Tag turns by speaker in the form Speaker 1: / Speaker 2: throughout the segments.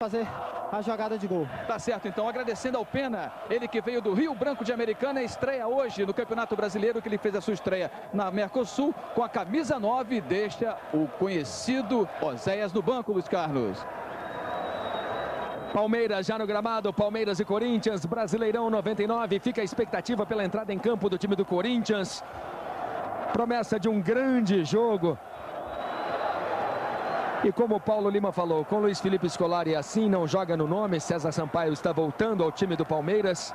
Speaker 1: fazer a jogada de gol.
Speaker 2: Tá certo, então, agradecendo ao Pena, ele que veio do Rio Branco de Americana, estreia hoje no Campeonato Brasileiro, que ele fez a sua estreia na Mercosul, com a camisa 9, deixa o conhecido Oséias no banco, Luiz Carlos.
Speaker 3: Palmeiras já no gramado, Palmeiras e Corinthians, Brasileirão 99, fica a expectativa pela entrada em campo do time do Corinthians. Promessa de um grande jogo. E como o Paulo Lima falou, com Luiz Felipe Scolari assim não joga no nome, César Sampaio está voltando ao time do Palmeiras.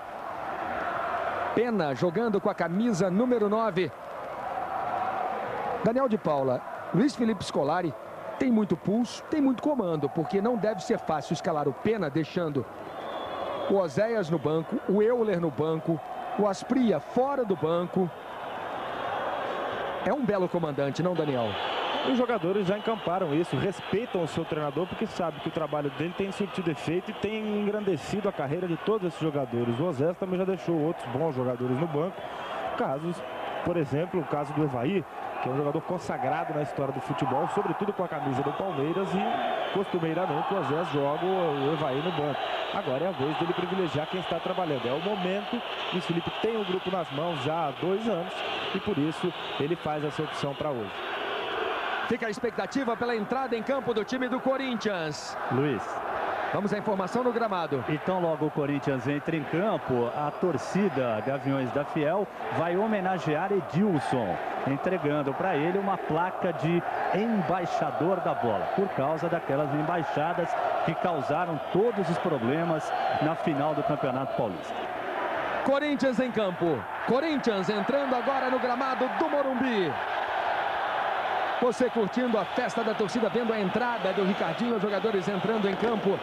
Speaker 3: Pena jogando com a camisa número 9. Daniel de Paula, Luiz Felipe Scolari tem muito pulso, tem muito comando, porque não deve ser fácil escalar o Pena deixando o Oséias no banco, o Euler no banco, o Aspria fora do banco. É um belo comandante, não, Daniel?
Speaker 4: Os jogadores já encamparam isso, respeitam o seu treinador porque sabem que o trabalho dele tem surtido efeito e tem engrandecido a carreira de todos esses jogadores. O Oséias também já deixou outros bons jogadores no banco. Casos, por exemplo, o caso do Evaí, que é um jogador consagrado na história do futebol, sobretudo com a camisa do Palmeiras, e costumeiramente o Oséias joga o Evaí no banco. Agora é a vez dele privilegiar quem está trabalhando. É o momento. O Felipe tem o grupo nas mãos já há 2 anos e por isso ele faz essa opção para hoje.
Speaker 3: Fica a expectativa pela entrada em campo do time do Corinthians.
Speaker 5: Luiz.
Speaker 3: Vamos à informação no gramado.
Speaker 5: Então logo o Corinthians entra em campo, a torcida Gaviões da Fiel vai homenagear Edilson, entregando para ele uma placa de embaixador da bola, por causa daquelas embaixadas que causaram todos os problemas na final do Campeonato Paulista.
Speaker 3: Corinthians em campo. Corinthians entrando agora no gramado do Morumbi. Você curtindo a festa da torcida, vendo a entrada do Ricardinho, os jogadores entrando em campo.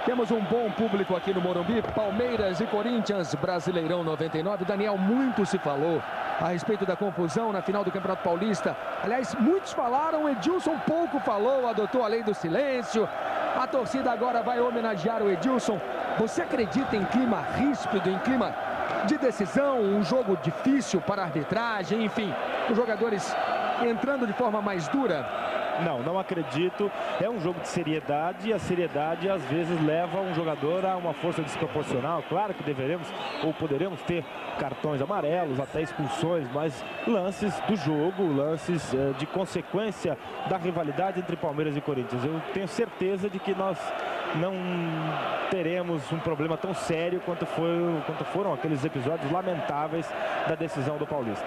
Speaker 3: Temos um bom público aqui no Morumbi. Palmeiras e Corinthians, Brasileirão 99. Daniel, muito se falou a respeito da confusão na final do Campeonato Paulista. Aliás, muitos falaram, Edilson pouco falou, adotou a lei do silêncio. A torcida agora vai homenagear o Edilson. Você acredita em clima ríspido, em clima de decisão, um jogo difícil para a arbitragem, enfim, os jogadores entrando de forma mais dura?
Speaker 4: Não acredito. É um jogo de seriedade e a seriedade às vezes leva um jogador a uma força desproporcional. Claro que deveremos ou poderemos ter cartões amarelos, até expulsões, mas lances do jogo, lances de consequência da rivalidade entre Palmeiras e Corinthians. Eu tenho certeza de que nós não teremos um problema tão sério quanto foram aqueles episódios lamentáveis da decisão do Paulista.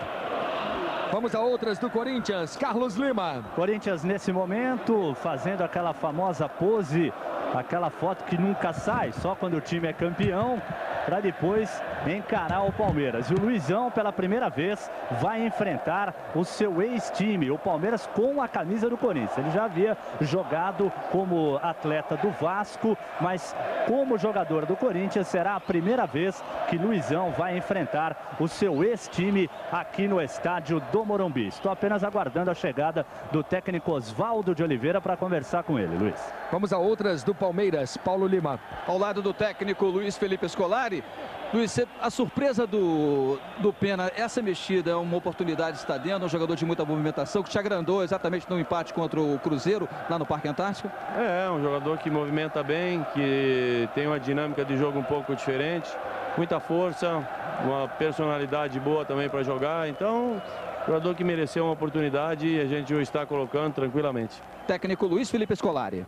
Speaker 3: Vamos a outras do Corinthians, Carlos Lima.
Speaker 5: Corinthians nesse momento fazendo aquela famosa pose, aquela foto que nunca sai, só quando o time é campeão, para depois encarar o Palmeiras. E o Luizão, pela primeira vez, vai enfrentar o seu ex-time, o Palmeiras, com a camisa do Corinthians. Ele já havia jogado como atleta do Vasco, mas como jogador do Corinthians, será a primeira vez que Luizão vai enfrentar o seu ex-time aqui no estádio do Morumbi. Estou apenas aguardando a chegada do técnico Oswaldo de Oliveira para conversar com ele, Luiz.
Speaker 3: Vamos a outras do Palmeiras, Paulo Lima.
Speaker 2: Ao lado do técnico Luiz Felipe Scolari. Luiz, a surpresa do Pena, essa mexida é uma oportunidade de estar dentro, um jogador de muita movimentação, que te agrandou exatamente no empate contra o Cruzeiro, lá no Parque Antártico?
Speaker 6: É um jogador que movimenta bem, que tem uma dinâmica de jogo um pouco diferente, muita força, uma personalidade boa também para jogar, então, jogador que mereceu uma oportunidade e a gente o está colocando tranquilamente.
Speaker 2: Técnico Luiz Felipe Scolari.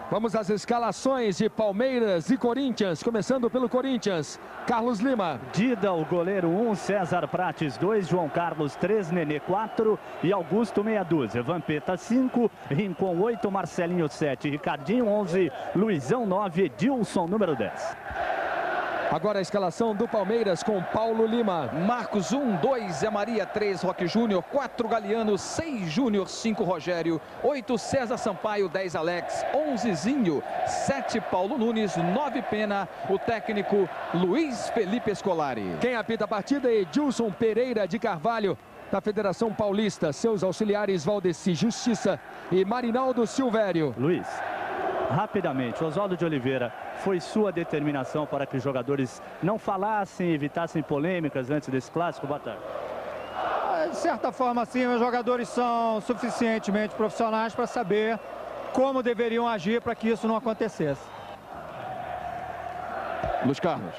Speaker 3: Vamos às escalações de Palmeiras e Corinthians, começando pelo Corinthians, Carlos Lima.
Speaker 5: Dida, o goleiro 1, César Prates 2, João Carlos 3, Nenê 4 e Augusto meia dúzia. Vampeta 5, Rincon 8, Marcelinho 7, Ricardinho 11, Luizão 9, Edilson número 10.
Speaker 3: Agora a escalação do Palmeiras com Paulo Lima.
Speaker 2: Marcos 1, 2, Zé Maria, 3, Roque Júnior, 4, Galeano, 6, Júnior, 5, Rogério, 8, César Sampaio, 10, Alex, 11, Zinho, 7, Paulo Nunes, 9, Pena, o técnico Luiz Felipe Scolari.
Speaker 3: Quem apita a partida é Edilson Pereira de Carvalho, da Federação Paulista. Seus auxiliares Valdeci Justiça e Marinaldo Silvério.
Speaker 5: Luiz. Rapidamente, Oswaldo de Oliveira, foi sua determinação para que os jogadores não falassem, evitassem polêmicas antes desse clássico? Boa tarde.
Speaker 1: De certa forma, sim, os jogadores são suficientemente profissionais para saber como deveriam agir para que isso não acontecesse.
Speaker 2: Luiz Carlos.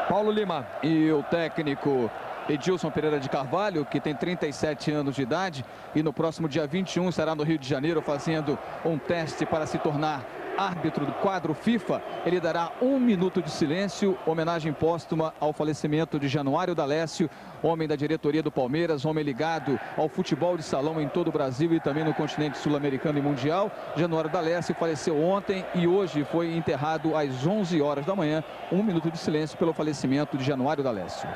Speaker 3: Paulo Lima.
Speaker 2: E o técnico Edilson Pereira de Carvalho, que tem 37 anos de idade e no próximo dia 21 estará no Rio de Janeiro fazendo um teste para se tornar árbitro do quadro FIFA. Ele dará 1 minuto de silêncio, homenagem póstuma ao falecimento de Januário D'Alessio, homem da diretoria do Palmeiras, homem ligado ao futebol de salão em todo o Brasil e também no continente sul-americano e mundial. Januário D'Alessio faleceu ontem e hoje foi enterrado às 11 horas da manhã. 1 minuto de silêncio pelo falecimento de Januário D'Alessio.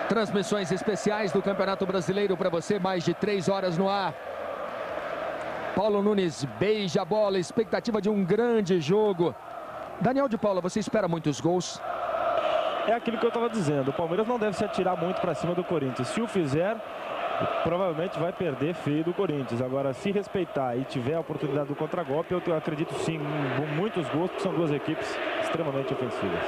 Speaker 3: Transmissões especiais do Campeonato Brasileiro para você, mais de 3 horas no ar. Paulo Nunes beija a bola, expectativa de um grande jogo. Daniel de Paula, você espera muitos gols?
Speaker 4: É aquilo que eu estava dizendo, o Palmeiras não deve se atirar muito para cima do Corinthians. Se o fizer, provavelmente vai perder feio do Corinthians. Agora, se respeitar e tiver a oportunidade do contragolpe, eu acredito sim em muitos gols, porque são duas equipes extremamente ofensivas.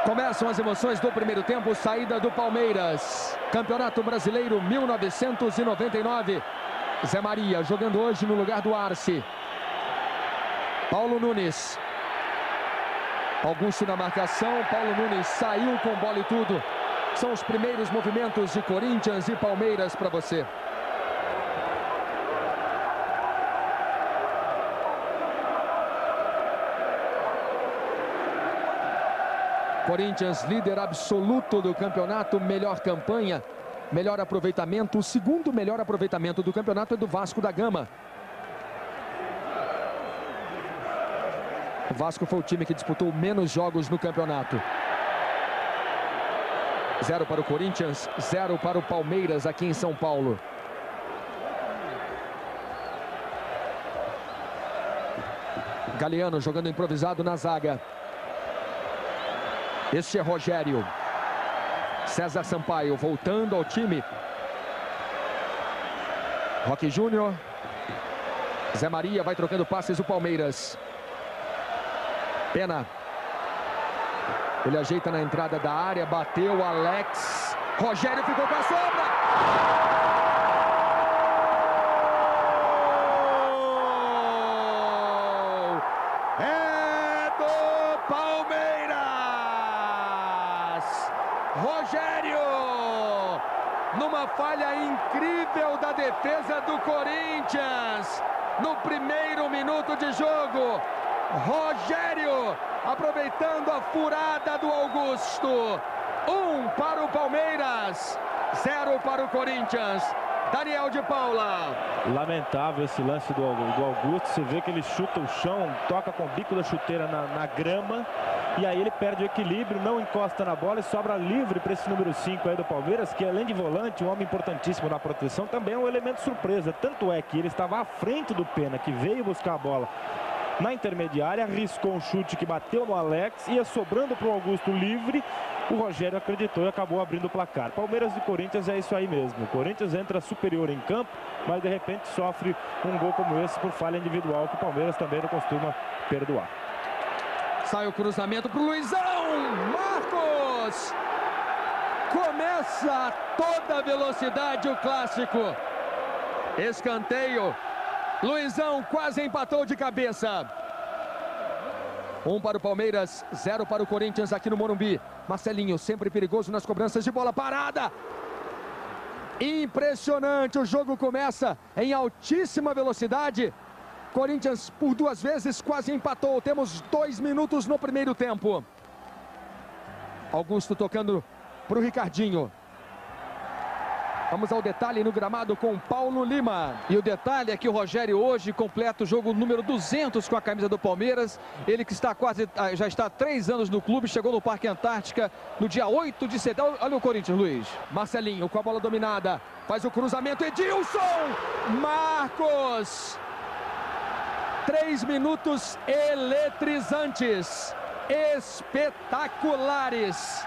Speaker 3: Começam as emoções do primeiro tempo, saída do Palmeiras. Campeonato Brasileiro 1999. Zé Maria jogando hoje no lugar do Arce. Paulo Nunes. Augusto na marcação, Paulo Nunes saiu com bola e tudo. São os primeiros movimentos de Corinthians e Palmeiras para você. Corinthians, líder absoluto do campeonato, melhor campanha, melhor aproveitamento. O segundo melhor aproveitamento do campeonato é do Vasco da Gama. O Vasco foi o time que disputou menos jogos no campeonato. 0 para o Corinthians, 0 para o Palmeiras aqui em São Paulo. Galeano jogando improvisado na zaga. Este é Rogério. César Sampaio voltando ao time. Roque Júnior. Zé Maria vai trocando passes o Palmeiras. Pena. Ele ajeita na entrada da área, bateu Alex. Rogério ficou com a sobra. É do Palmeiras. Rogério, numa falha incrível da defesa do Corinthians, no primeiro minuto de jogo, Rogério aproveitando a furada do Augusto. 1 para o Palmeiras, 0 para o Corinthians. Daniel de Paula.
Speaker 4: Lamentável esse lance do Augusto. Você vê que ele chuta o chão, toca com o bico da chuteira na grama. E aí ele perde o equilíbrio, não encosta na bola e sobra livre para esse número 5 aí do Palmeiras, que além de volante, um homem importantíssimo na proteção, também é um elemento surpresa. Tanto é que ele estava à frente do Pena, que veio buscar a bola na intermediária, arriscou um chute que bateu no Alex, ia sobrando para o Augusto livre. O Rogério acreditou e acabou abrindo o placar. Palmeiras e Corinthians é isso aí mesmo. O Corinthians entra superior em campo, mas de repente sofre um gol como esse por falha individual, que o Palmeiras também não costuma perdoar.
Speaker 3: Sai o cruzamento para o Luizão. Marcos! Começa a toda velocidade o clássico. Escanteio. Luizão quase empatou de cabeça. 1 para o Palmeiras, 0 para o Corinthians aqui no Morumbi. Marcelinho sempre perigoso nas cobranças de bola parada. Impressionante, o jogo começa em altíssima velocidade. Corinthians por 2 vezes quase empatou. Temos 2 minutos no primeiro tempo. Augusto tocando para o Ricardinho. Vamos ao detalhe no gramado com Paulo Lima.
Speaker 2: E o detalhe é que o Rogério hoje completa o jogo número 200 com a camisa do Palmeiras. Ele que está já está há 3 anos no clube, chegou no Parque Antártica no dia 8 de setembro. Olha o Corinthians, Luiz.
Speaker 3: Marcelinho com a bola dominada. Faz o cruzamento, Edilson! Marcos! 3 minutos eletrizantes, espetaculares.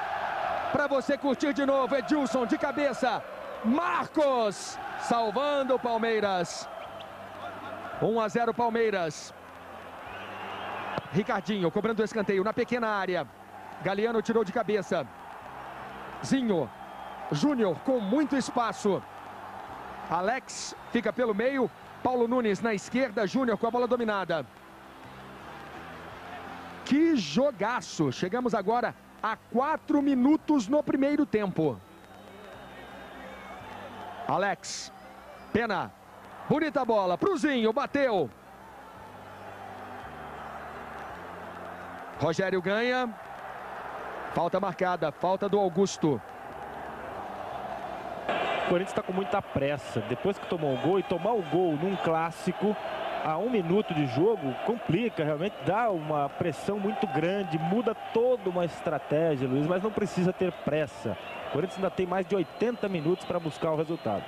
Speaker 3: Para você curtir de novo, Edilson de cabeça. Marcos salvando o Palmeiras. 1-0 Palmeiras. Ricardinho cobrando o escanteio na pequena área. Galeano tirou de cabeça. Zinho. Júnior com muito espaço. Alex fica pelo meio. Paulo Nunes na esquerda. Júnior com a bola dominada. Que jogaço. Chegamos agora a 4 minutos no primeiro tempo. Alex. Pena. Bonita bola. Pruzinho. Bateu. Rogério ganha. Falta marcada. Falta do Augusto.
Speaker 4: O Corinthians está com muita pressa. Depois que tomou o gol, e tomar o gol num clássico a 1 minuto de jogo complica, realmente dá uma pressão muito grande, muda toda uma estratégia, Luiz, mas não precisa ter pressa. O Corinthians ainda tem mais de 80 minutos para buscar o resultado.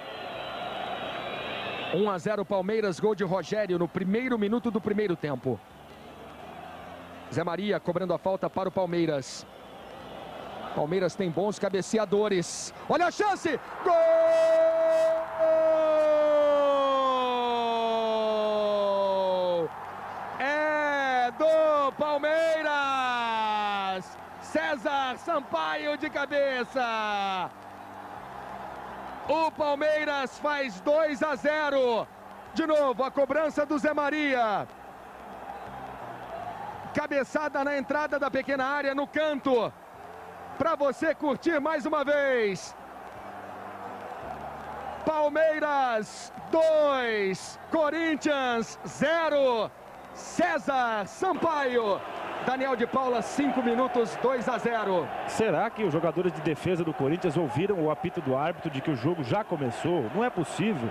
Speaker 3: 1-0 Palmeiras, gol de Rogério no primeiro minuto do primeiro tempo. Zé Maria cobrando a falta para o Palmeiras. Palmeiras tem bons cabeceadores. Olha a chance! Gol! É do Palmeiras! César Sampaio de cabeça. O Palmeiras faz 2-0. De novo, a cobrança do Zé Maria. Cabeçada na entrada da pequena área, no canto. Para você curtir mais uma vez. Palmeiras 2, Corinthians 0. César Sampaio. Daniel de Paula, 5 minutos, 2-0.
Speaker 4: Será que os jogadores de defesa do Corinthians ouviram o apito do árbitro de que o jogo já começou? Não é possível.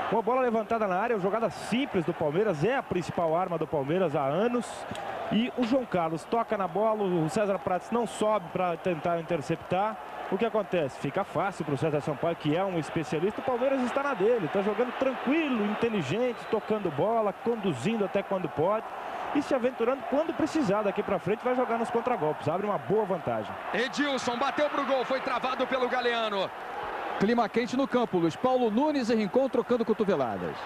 Speaker 4: Com a bola levantada na área, a jogada simples do Palmeiras é a principal arma do Palmeiras há anos. E o João Carlos toca na bola, o César Prates não sobe para tentar interceptar. O que acontece? Fica fácil para o César Sampaio, que é um especialista. O Palmeiras está na dele, está jogando tranquilo, inteligente, tocando bola, conduzindo até quando pode. E se aventurando quando precisar daqui para frente, vai jogar nos contragolpes. Abre uma boa vantagem.
Speaker 3: Edilson bateu pro gol, foi travado pelo Galeano.
Speaker 2: Clima quente no campo, Luiz. Paulo Nunes e Rincon trocando cotoveladas.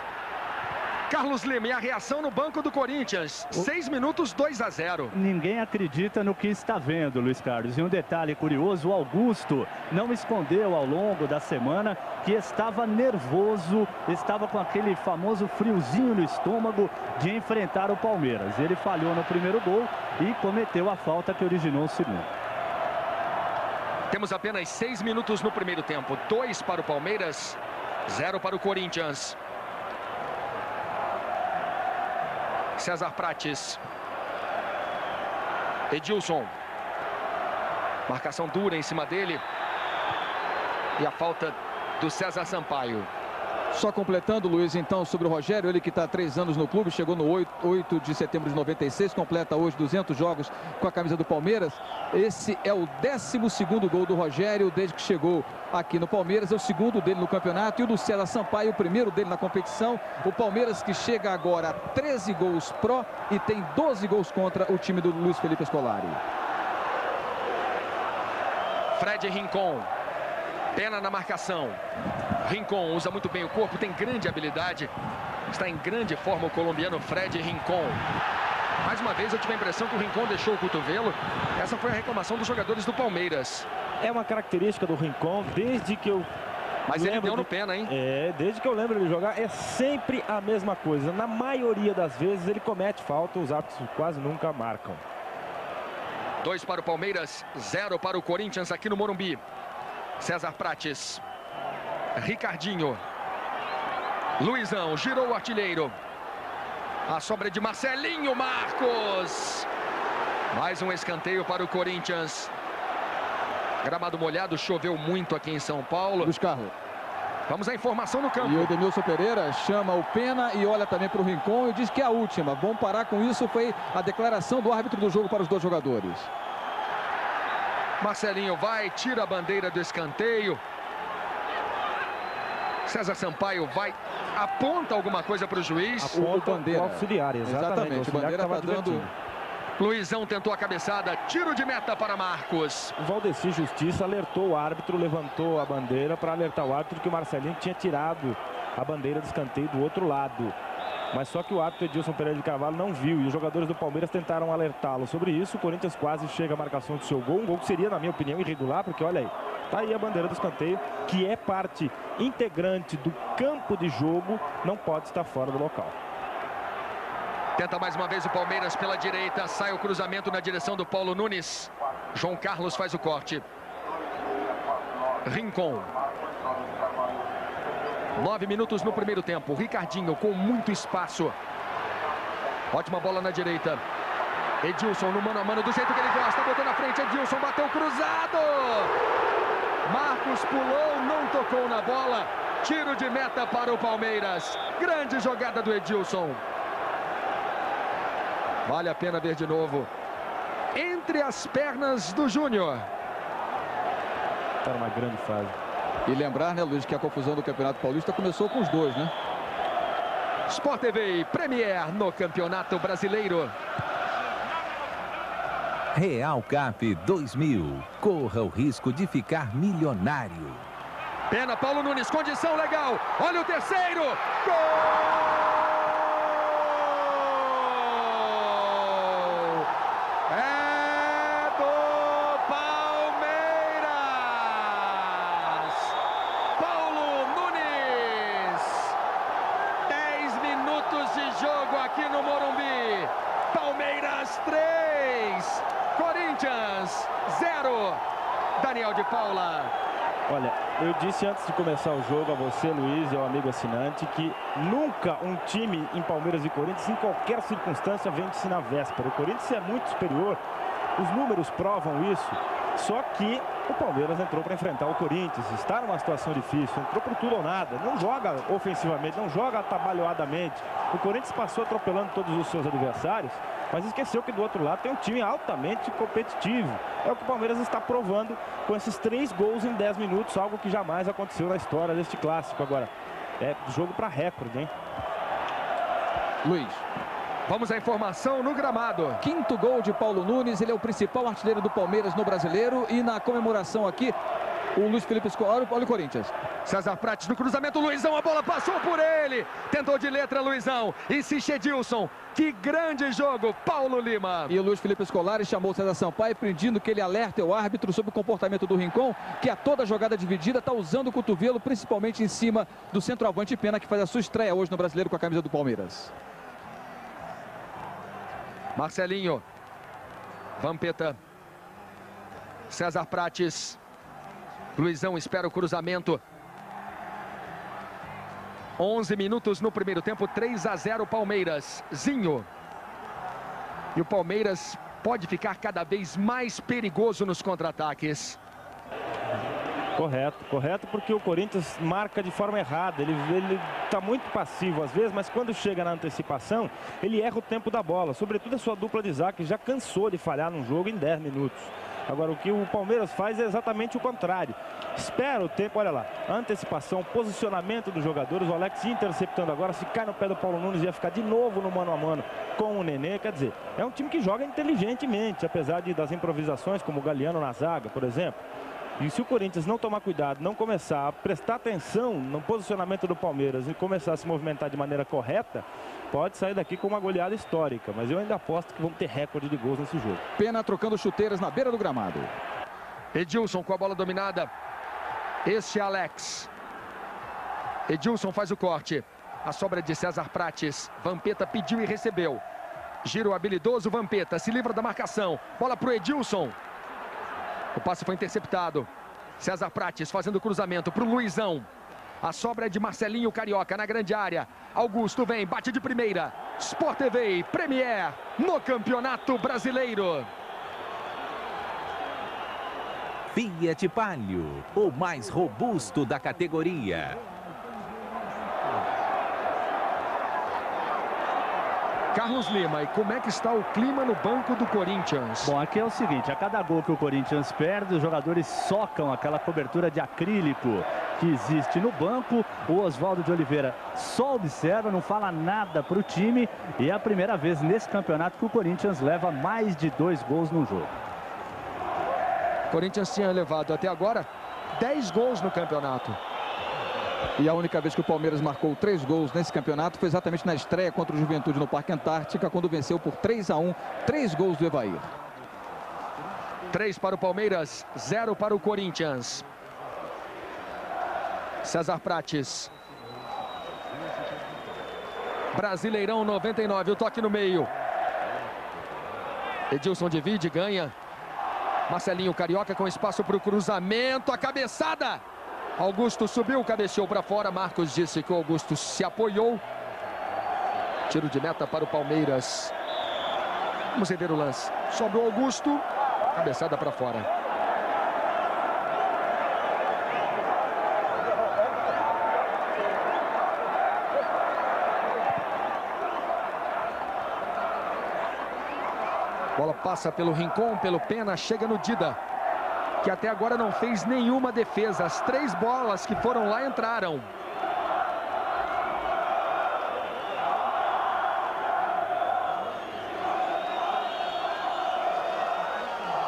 Speaker 3: Carlos Lima e a reação no banco do Corinthians. 6 minutos, 2-0.
Speaker 5: Ninguém acredita no que está vendo, Luiz Carlos. E um detalhe curioso, o Augusto não escondeu ao longo da semana que estava nervoso, estava com aquele famoso friozinho no estômago de enfrentar o Palmeiras. Ele falhou no primeiro gol e cometeu a falta que originou o segundo.
Speaker 3: Temos apenas 6 minutos no primeiro tempo. 2 para o Palmeiras, 0 para o Corinthians. César Prates. Edilson. Marcação dura em cima dele. E a falta do César Sampaio.
Speaker 2: Só completando, Luiz, então, sobre o Rogério, ele que está há 3 anos no clube, chegou no 8 de setembro de 96, completa hoje 200 jogos com a camisa do Palmeiras. Esse é o 12º gol do Rogério desde que chegou aqui no Palmeiras, é o 2º dele no campeonato, e o do César Sampaio, o 1º dele na competição. O Palmeiras que chega agora a 13 gols pró e tem 12 gols contra o time do Luiz Felipe Scolari.
Speaker 3: Fred Rincon. Pena na marcação. Rincon usa muito bem o corpo, tem grande habilidade. Está em grande forma o colombiano Fred Rincon. Mais uma vez eu tive a impressão que o Rincon deixou o cotovelo. Essa foi a reclamação dos jogadores do Palmeiras.
Speaker 4: É uma característica do Rincon desde que eu...
Speaker 3: Mas ele deu no pena, hein?
Speaker 4: Desde que eu lembro ele jogar, é sempre a mesma coisa. Na maioria das vezes ele comete falta, os árbitros quase nunca marcam.
Speaker 3: 2 para o Palmeiras, 0 para o Corinthians aqui no Morumbi. César Prates. Ricardinho. Luizão, girou o artilheiro. A sobra de Marcelinho Marcos. Mais um escanteio para o Corinthians. Gramado molhado, choveu muito aqui em São Paulo.
Speaker 2: Luiz Carlos.
Speaker 3: Vamos à informação no campo.
Speaker 2: E o Edmilson Pereira chama o Pena e olha também para o Rincon e diz que é a última. Vamos parar com isso, foi a declaração do árbitro do jogo para os dois jogadores.
Speaker 3: Marcelinho vai, tira a bandeira do escanteio. César Sampaio vai, aponta alguma coisa para o juiz.
Speaker 4: Aponta
Speaker 2: o bandeira.
Speaker 4: O auxiliar, exatamente.
Speaker 2: O bandeira está dando...
Speaker 3: Luizão tentou a cabeçada, tiro de meta para Marcos.
Speaker 4: O Valdeci Justiça alertou o árbitro, levantou a bandeira para alertar o árbitro que o Marcelinho tinha tirado a bandeira de escanteio do outro lado. Mas só que o árbitro Edilson Pereira de Carvalho não viu e os jogadores do Palmeiras tentaram alertá-lo sobre isso. O Corinthians quase chega à marcação do seu gol. Um gol que seria, na minha opinião, irregular, porque olha aí, tá aí a bandeira do escanteio, que é parte integrante do campo de jogo, não pode estar fora do local.
Speaker 3: Tenta mais uma vez o Palmeiras pela direita. Sai o cruzamento na direção do Paulo Nunes. João Carlos faz o corte. Rincon. 9 minutos no primeiro tempo. Ricardinho com muito espaço. Ótima bola na direita. Edilson no mano a mano do jeito que ele gosta. Botou na frente. Edilson bateu cruzado. Marcos pulou, não tocou na bola. Tiro de meta para o Palmeiras. Grande jogada do Edilson. Vale a pena ver de novo. Entre as pernas do Júnior.
Speaker 4: Está numa grande fase.
Speaker 2: E lembrar, né, Luiz, que a confusão do Campeonato Paulista começou com os dois, né?
Speaker 3: Sport TV Premier no Campeonato Brasileiro.
Speaker 7: Real Cap 2000. Corra o risco de ficar milionário.
Speaker 3: Pena, Paulo Nunes, condição legal. Olha o terceiro. Gol! Aqui no Morumbi, Palmeiras 3, Corinthians 0, Daniel de Paula.
Speaker 4: Olha, eu disse antes de começar o jogo a você, Luiz, e ao amigo assinante, que nunca um time em Palmeiras e Corinthians, em qualquer circunstância, vence na véspera. O Corinthians é muito superior, os números provam isso, só que o Palmeiras entrou para enfrentar o Corinthians, está numa situação difícil, entrou por tudo ou nada, não joga ofensivamente, não joga atabalhoadamente. O Corinthians passou atropelando todos os seus adversários, mas esqueceu que do outro lado tem um time altamente competitivo. É o que o Palmeiras está provando com esses 3 gols em 10 minutos, algo que jamais aconteceu na história deste clássico. Agora, é jogo para recorde, hein?
Speaker 2: Luiz.
Speaker 3: Vamos à informação no gramado.
Speaker 2: Quinto gol de Paulo Nunes, ele é o principal artilheiro do Palmeiras no Brasileiro. E na comemoração aqui, o Luiz Felipe Scolari, olha o Corinthians.
Speaker 3: César Prates no cruzamento, Luizão, a bola passou por ele. Tentou de letra, Luizão. Insiste Edilson. Que grande jogo, Paulo Lima.
Speaker 2: E o Luiz Felipe Scolari chamou o César Sampaio, pedindo que ele alerte o árbitro sobre o comportamento do Rincon, que a toda jogada dividida está usando o cotovelo, principalmente em cima do centroavante Pena, que faz a sua estreia hoje no Brasileiro com a camisa do Palmeiras.
Speaker 3: Marcelinho. Vampeta. César Prates. Luizão espera o cruzamento. 11 minutos no primeiro tempo, 3-0 Palmeiras. Zinho. E o Palmeiras pode ficar cada vez mais perigoso nos contra-ataques.
Speaker 4: Correto, correto, porque o Corinthians marca de forma errada. Ele está muito passivo às vezes, mas quando chega na antecipação, ele erra o tempo da bola. Sobretudo a sua dupla de zaga, que já cansou de falhar num jogo em 10 minutos. Agora, o que o Palmeiras faz é exatamente o contrário. Espera o tempo, olha lá, antecipação, posicionamento dos jogadores. O Alex interceptando agora, se cai no pé do Paulo Nunes, ia ficar de novo no mano a mano com o Nenê. Quer dizer, é um time que joga inteligentemente, apesar das improvisações, como o Galeano na zaga, por exemplo. E se o Corinthians não tomar cuidado, não começar a prestar atenção no posicionamento do Palmeiras e começar a se movimentar de maneira correta, pode sair daqui com uma goleada histórica. Mas eu ainda aposto que vamos ter recorde de gols nesse jogo.
Speaker 2: Pena trocando chuteiras na beira do gramado.
Speaker 3: Edilson com a bola dominada. Este é Alex. Edilson faz o corte. A sobra de César Prates. Vampeta pediu e recebeu. Giro habilidoso, Vampeta se livra da marcação. Bola para o Edilson. O passe foi interceptado. César Prates fazendo cruzamento para o Luizão. A sobra é de Marcelinho Carioca na grande área. Augusto vem, bate de primeira. Sport TV Premier no Campeonato Brasileiro.
Speaker 7: Fiat Palio, o mais robusto da categoria.
Speaker 3: Carlos Lima, e como é que está o clima no banco do Corinthians?
Speaker 5: Bom, aqui é o seguinte, a cada gol que o Corinthians perde, os jogadores socam aquela cobertura de acrílico que existe no banco. O Oswaldo de Oliveira só observa, não fala nada para o time. E é a primeira vez nesse campeonato que o Corinthians leva mais de 2 gols no jogo.
Speaker 3: O Corinthians tinha levado até agora 10 gols no campeonato.
Speaker 2: E a única vez que o Palmeiras marcou 3 gols nesse campeonato foi exatamente na estreia contra o Juventude no Parque Antártica, quando venceu por 3-1, 3 gols do Evair.
Speaker 3: 3 para o Palmeiras, 0 para o Corinthians. César Prates. Brasileirão 99, o toque no meio. Edilson divide, ganha. Marcelinho Carioca com espaço para o cruzamento, a cabeçada. Augusto subiu, cabeceou para fora. Marcos disse que o Augusto se apoiou. Tiro de meta para o Palmeiras. Vamos ver o lance. Sobe o Augusto, cabeçada para fora. Bola passa pelo Rincon, pelo Pena, chega no Dida, que até agora não fez nenhuma defesa. As 3 bolas que foram lá entraram.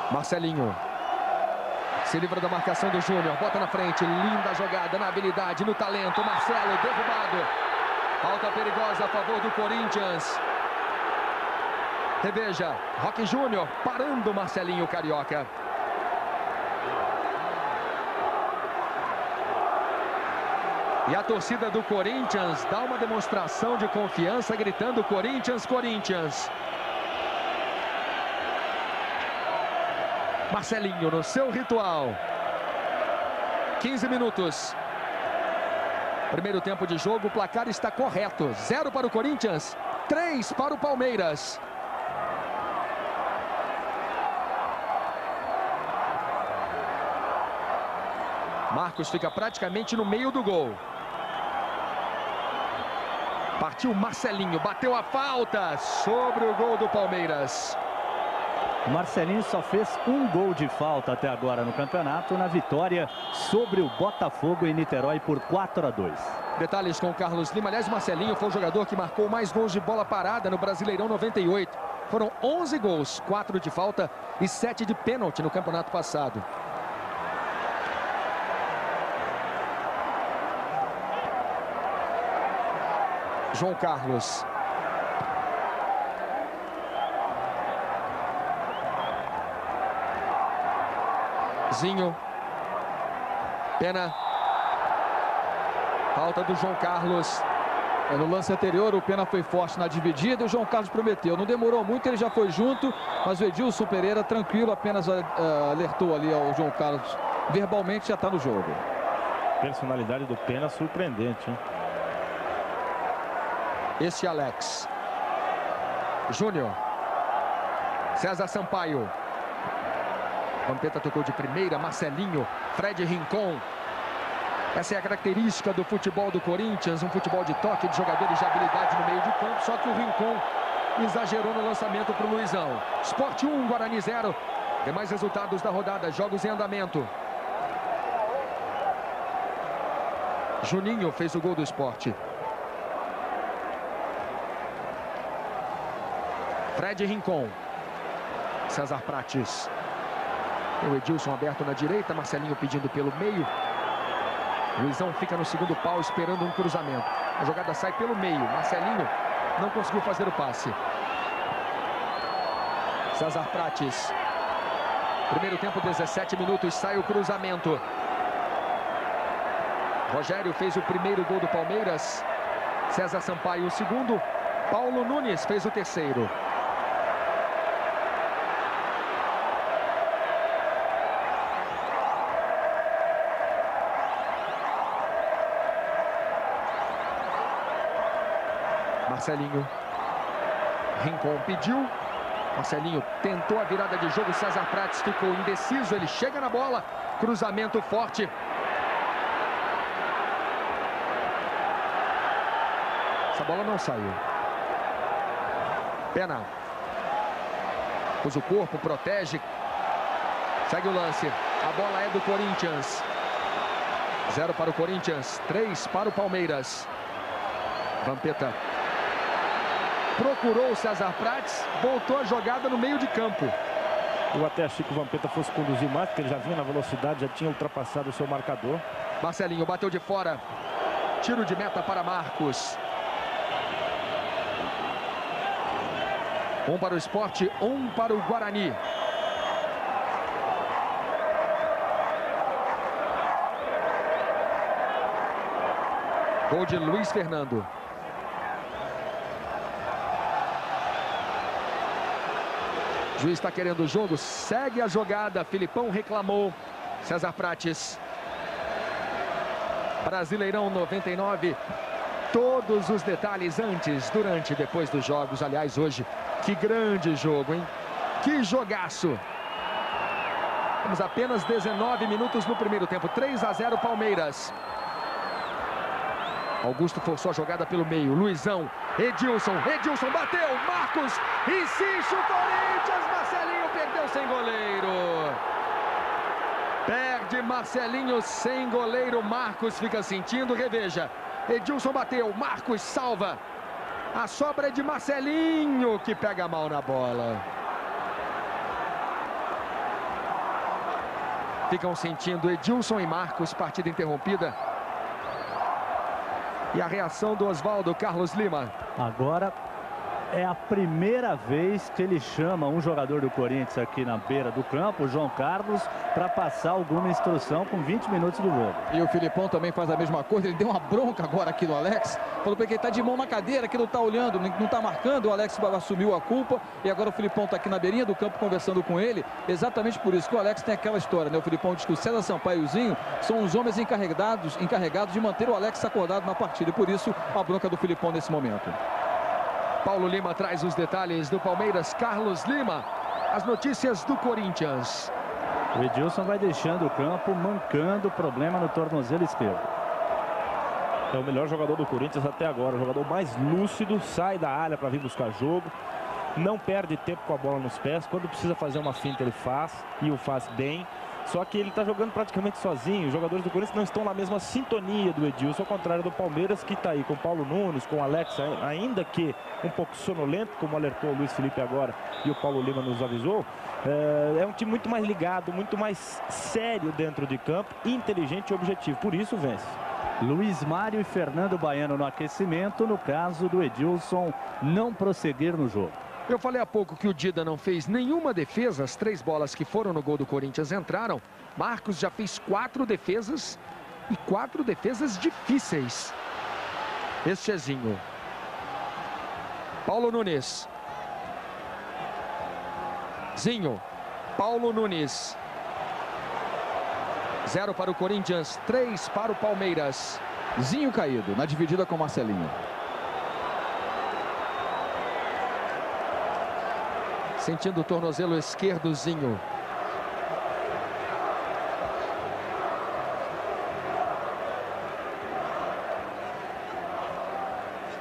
Speaker 3: Marcelinho se livra da marcação do Júnior, bota na frente, linda jogada, na habilidade, no talento. Marcelo derrubado. Falta perigosa a favor do Corinthians. Reveja, Roque Júnior parando Marcelinho Carioca. E a torcida do Corinthians dá uma demonstração de confiança, gritando Corinthians, Corinthians. Marcelinho no seu ritual. 15 minutos. Primeiro tempo de jogo, o placar está correto. 0 para o Corinthians, 3 para o Palmeiras. Marcos fica praticamente no meio do gol. Partiu Marcelinho, bateu a falta sobre o gol do Palmeiras.
Speaker 5: O Marcelinho só fez 1 gol de falta até agora no campeonato, na vitória sobre o Botafogo em Niterói por 4-2.
Speaker 3: Detalhes com o Carlos Lima. Aliás, Marcelinho foi o jogador que marcou mais gols de bola parada no Brasileirão 98. Foram 11 gols, 4 de falta e 7 de pênalti no campeonato passado. João Carlos. Zinho. Pena. Falta do João Carlos.
Speaker 2: No lance anterior, o Pena foi forte na dividida. O João Carlos prometeu. Não demorou muito, ele já foi junto. Mas o Edilson Pereira, tranquilo, apenas alertou ali ao João Carlos. Verbalmente já está no jogo.
Speaker 4: Personalidade do Pena surpreendente, hein?
Speaker 3: Esse Alex. Júnior. César Sampaio. Vampeta tocou de primeira. Marcelinho. Fred Rincon. Essa é a característica do futebol do Corinthians. Um futebol de toque, de jogadores de habilidade no meio de campo. Só que o Rincon exagerou no lançamento para o Luizão. Sport 1, Guarani 0. Tem mais resultados da rodada. Jogos em andamento. Juninho fez o gol do Sport. Fred Rincon. César Prates. O Edilson aberto na direita. Marcelinho pedindo pelo meio. Luizão fica no segundo pau esperando um cruzamento. A jogada sai pelo meio. Marcelinho não conseguiu fazer o passe. César Prates. Primeiro tempo, 17 minutos. Sai o cruzamento. Rogério fez o primeiro gol do Palmeiras. César Sampaio o segundo. Paulo Nunes fez o terceiro. Marcelinho. Rincon pediu. Marcelinho tentou a virada de jogo. César Prates ficou indeciso. Ele chega na bola. Cruzamento forte. Essa bola não saiu. Pena. Usa o corpo, protege. Segue o lance. A bola é do Corinthians. 0 para o Corinthians, 3 para o Palmeiras. Vampeta procurou o César Prates, voltou a jogada no meio de campo.
Speaker 4: Eu até achei que o Vampeta fosse conduzir mais, porque ele já vinha na velocidade, já tinha ultrapassado o seu marcador.
Speaker 3: Marcelinho bateu de fora. Tiro de meta para Marcos. 1 para o Sport, 1 para o Guarani. Gol de Luiz Fernando. O juiz está querendo o jogo, segue a jogada. Filipão reclamou. César Prates. Brasileirão 99. Todos os detalhes antes, durante e depois dos jogos. Aliás, hoje, que grande jogo, hein? Que jogaço! Temos apenas 19 minutos no primeiro tempo. 3-0 Palmeiras. Augusto forçou a jogada pelo meio. Luizão, Edilson bateu. Marcos, insiste o Corinthians. Marcelinho perdeu sem goleiro. Perde Marcelinho sem goleiro. Marcos fica sentindo, reveja. Edilson bateu, Marcos salva. A sobra é de Marcelinho, que pega mal na bola. Ficam sentindo Edilson e Marcos, partida interrompida. E a reação do Oswaldo Carlos Lima.
Speaker 5: Agora é a primeira vez que ele chama um jogador do Corinthians aqui na beira do campo, o João Carlos, para passar alguma instrução com 20 minutos do jogo.
Speaker 2: E o Filipão também faz a mesma coisa. Ele deu uma bronca agora aqui no Alex. Falou porque ele está de mão na cadeira, que não está olhando, não está marcando. O Alex assumiu a culpa. E agora o Filipão está aqui na beirinha do campo conversando com ele. Exatamente por isso que o Alex tem aquela história, né? O Filipão diz que o César Sampaio e o Zinho são os homens encarregados de manter o Alex acordado na partida. E por isso a bronca do Filipão nesse momento.
Speaker 3: Paulo Lima traz os detalhes do Palmeiras. Carlos Lima, as notícias do Corinthians.
Speaker 5: O Edilson vai deixando o campo, mancando, problema no tornozelo esquerdo.
Speaker 4: É o melhor jogador do Corinthians até agora, o jogador mais lúcido, sai da área para vir buscar jogo, não perde tempo com a bola nos pés, quando precisa fazer uma finta ele faz, e o faz bem. Só que ele está jogando praticamente sozinho. Os jogadores do Corinthians não estão na mesma sintonia do Edilson, ao contrário do Palmeiras, que está aí com o Paulo Nunes, com o Alex, ainda que um pouco sonolento, como alertou o Luiz Felipe agora e o Paulo Lima nos avisou. É um time muito mais ligado, muito mais sério dentro de campo, inteligente e objetivo. Por isso vence.
Speaker 5: Luiz Mário e Fernando Baiano no aquecimento, no caso do Edilson não prosseguir no jogo.
Speaker 3: Eu falei há pouco que o Dida não fez nenhuma defesa. As 3 bolas que foram no gol do Corinthians entraram. Marcos já fez 4 defesas e 4 defesas difíceis. Este é Zinho. Paulo Nunes. Zinho. Paulo Nunes. 0 para o Corinthians, 3 para o Palmeiras.
Speaker 2: Zinho caído na dividida com Marcelinho.
Speaker 3: Sentindo o tornozelo esquerdo, Zinho.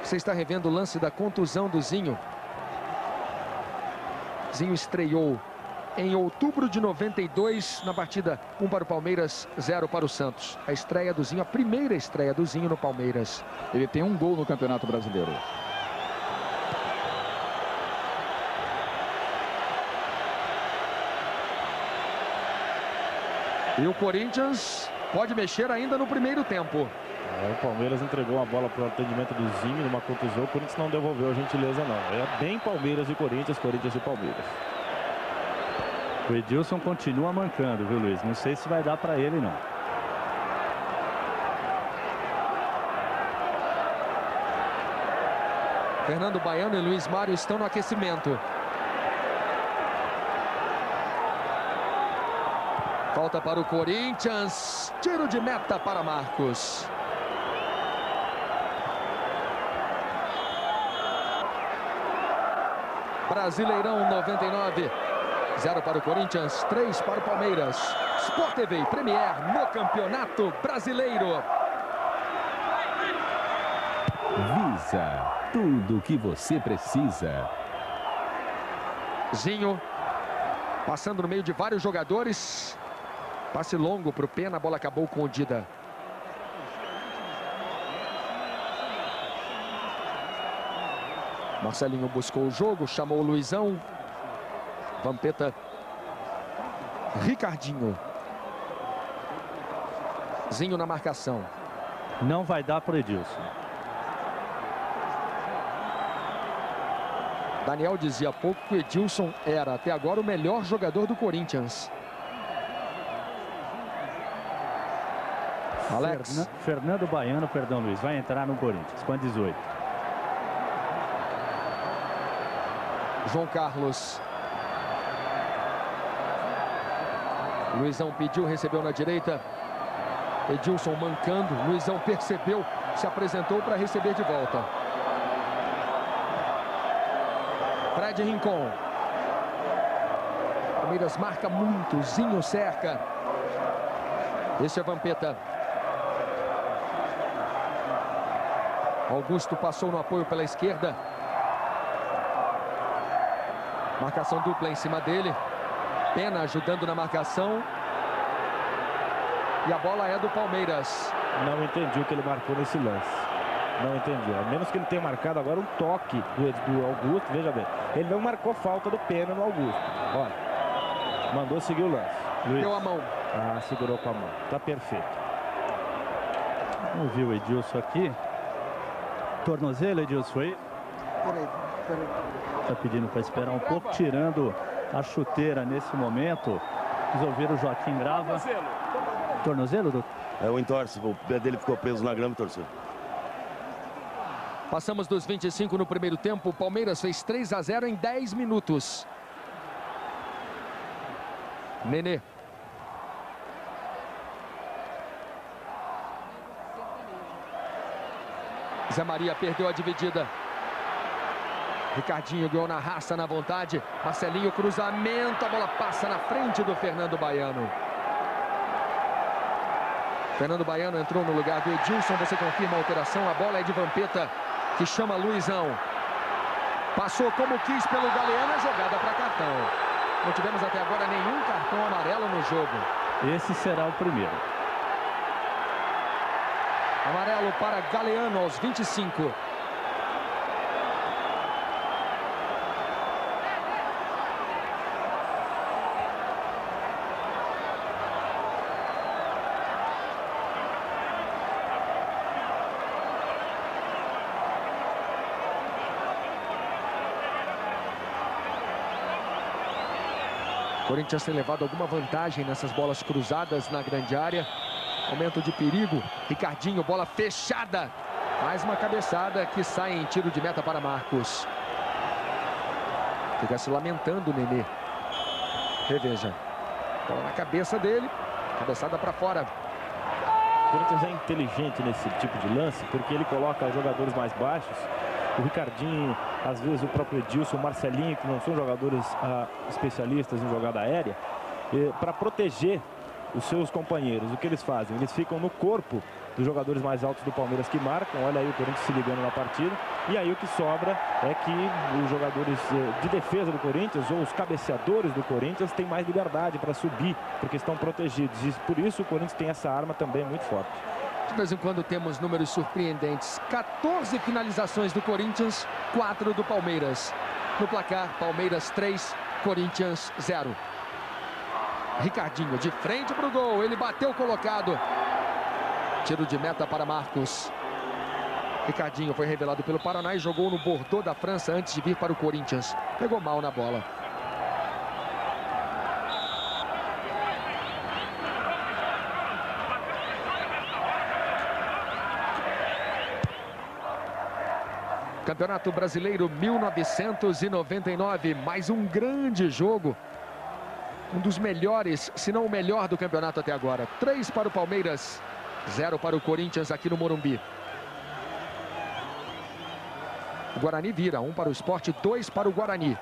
Speaker 3: Você está revendo o lance da contusão do Zinho. Zinho estreou em outubro de 92 na partida 1 para o Palmeiras, 0 para o Santos. A estreia do Zinho, a primeira estreia do Zinho no Palmeiras.
Speaker 2: Ele tem 1 gol no Campeonato Brasileiro.
Speaker 3: E o Corinthians pode mexer ainda no primeiro tempo.
Speaker 4: O Palmeiras entregou a bola para o atendimento do Zinho numa contusão. O Corinthians não devolveu a gentileza, não. É bem Palmeiras e Corinthians, Corinthians e Palmeiras.
Speaker 5: O Edilson continua mancando, viu, Luiz? Não sei se vai dar para ele, não.
Speaker 3: Fernando Baiano e Luiz Mário estão no aquecimento. Falta para o Corinthians. Tiro de meta para Marcos. Brasileirão 99. 0 para o Corinthians, 3 para o Palmeiras. Sport TV Premier no Campeonato Brasileiro.
Speaker 7: Visa, tudo o que você precisa.
Speaker 3: Zinho passando no meio de vários jogadores. Passe longo para o Pena, a bola acabou com o Dida. Marcelinho buscou o jogo, chamou o Luizão. Vampeta. Ricardinho. Zinho na marcação.
Speaker 5: Não vai dar para o Edilson.
Speaker 3: Daniel dizia há pouco que o Edilson era, até agora, o melhor jogador do Corinthians. Alex.
Speaker 5: Fernando Baiano, perdão, Luiz, vai entrar no Corinthians com a 18.
Speaker 3: João Carlos. Luizão pediu, recebeu na direita. Edilson mancando. Luizão percebeu, se apresentou para receber de volta. Fred Rincon. Palmeiras marca muito. Zinho cerca. Esse é Vampeta. Augusto passou no apoio pela esquerda. Marcação dupla em cima dele. Pena ajudando na marcação. E a bola é do Palmeiras.
Speaker 4: Não entendi o que ele marcou nesse lance. Não entendi. A menos que ele tenha marcado agora um toque do Augusto. Veja bem. Ele não marcou falta do Pena no Augusto. Olha. Mandou seguir o lance. Luiz.
Speaker 3: Deu a mão.
Speaker 4: Ah, segurou com a mão. Tá perfeito.
Speaker 5: Vamos ver o Edilson aqui. Tornozelo, Edilson, foi?
Speaker 8: Peraí.
Speaker 5: Tá pedindo para esperar um pouco, tirando a chuteira nesse momento. Vamos ouvir o Joaquim Grava. Tornozelo, doutor?
Speaker 9: É o entorce, o pé dele ficou preso na grama e torceu.
Speaker 3: Passamos dos 25 no primeiro tempo. O Palmeiras fez 3-0 em 10 minutos. Nenê. Zé Maria perdeu a dividida. Ricardinho ganhou na raça, na vontade. Marcelinho, cruzamento. A bola passa na frente do Fernando Baiano. Fernando Baiano entrou no lugar do Edilson. Você confirma a alteração. A bola é de Vampeta, que chama Luizão. Passou como quis pelo Galeano. É jogada para cartão. Não tivemos até agora nenhum cartão amarelo no jogo.
Speaker 5: Esse será o primeiro.
Speaker 3: Amarelo para Galeano aos 25. Corinthians tem levado alguma vantagem nessas bolas cruzadas na grande área. Momento de perigo. Ricardinho, bola fechada. Mais uma cabeçada que sai em tiro de meta para Marcos. Fica se lamentando o Nenê. Reveja. Bola na cabeça dele. Cabeçada para fora.
Speaker 4: O Corinthians é inteligente nesse tipo de lance, porque ele coloca jogadores mais baixos. O Ricardinho, às vezes o próprio Edilson, o Marcelinho, que não são jogadores especialistas em jogada aérea, para proteger os seus companheiros. O que eles fazem? Eles ficam no corpo dos jogadores mais altos do Palmeiras que marcam. Olha aí o Corinthians se ligando na partida. E aí o que sobra é que os jogadores de defesa do Corinthians, ou os cabeceadores do Corinthians, têm mais liberdade para subir, porque estão protegidos. E por isso o Corinthians tem essa arma também muito forte.
Speaker 3: De vez em quando temos números surpreendentes. 14 finalizações do Corinthians, 4 do Palmeiras. No placar, Palmeiras 3, Corinthians 0. Ricardinho de frente para o gol. Ele bateu colocado. Tiro de meta para Marcos. Ricardinho foi revelado pelo Paraná e jogou no Bordeaux da França antes de vir para o Corinthians. Pegou mal na bola. Campeonato Brasileiro 1999, mais um grande jogo. Um dos melhores, se não o melhor do campeonato até agora. 3 para o Palmeiras, 0 para o Corinthians aqui no Morumbi. O Guarani vira, 1 para o Sport, 2 para o Guarani.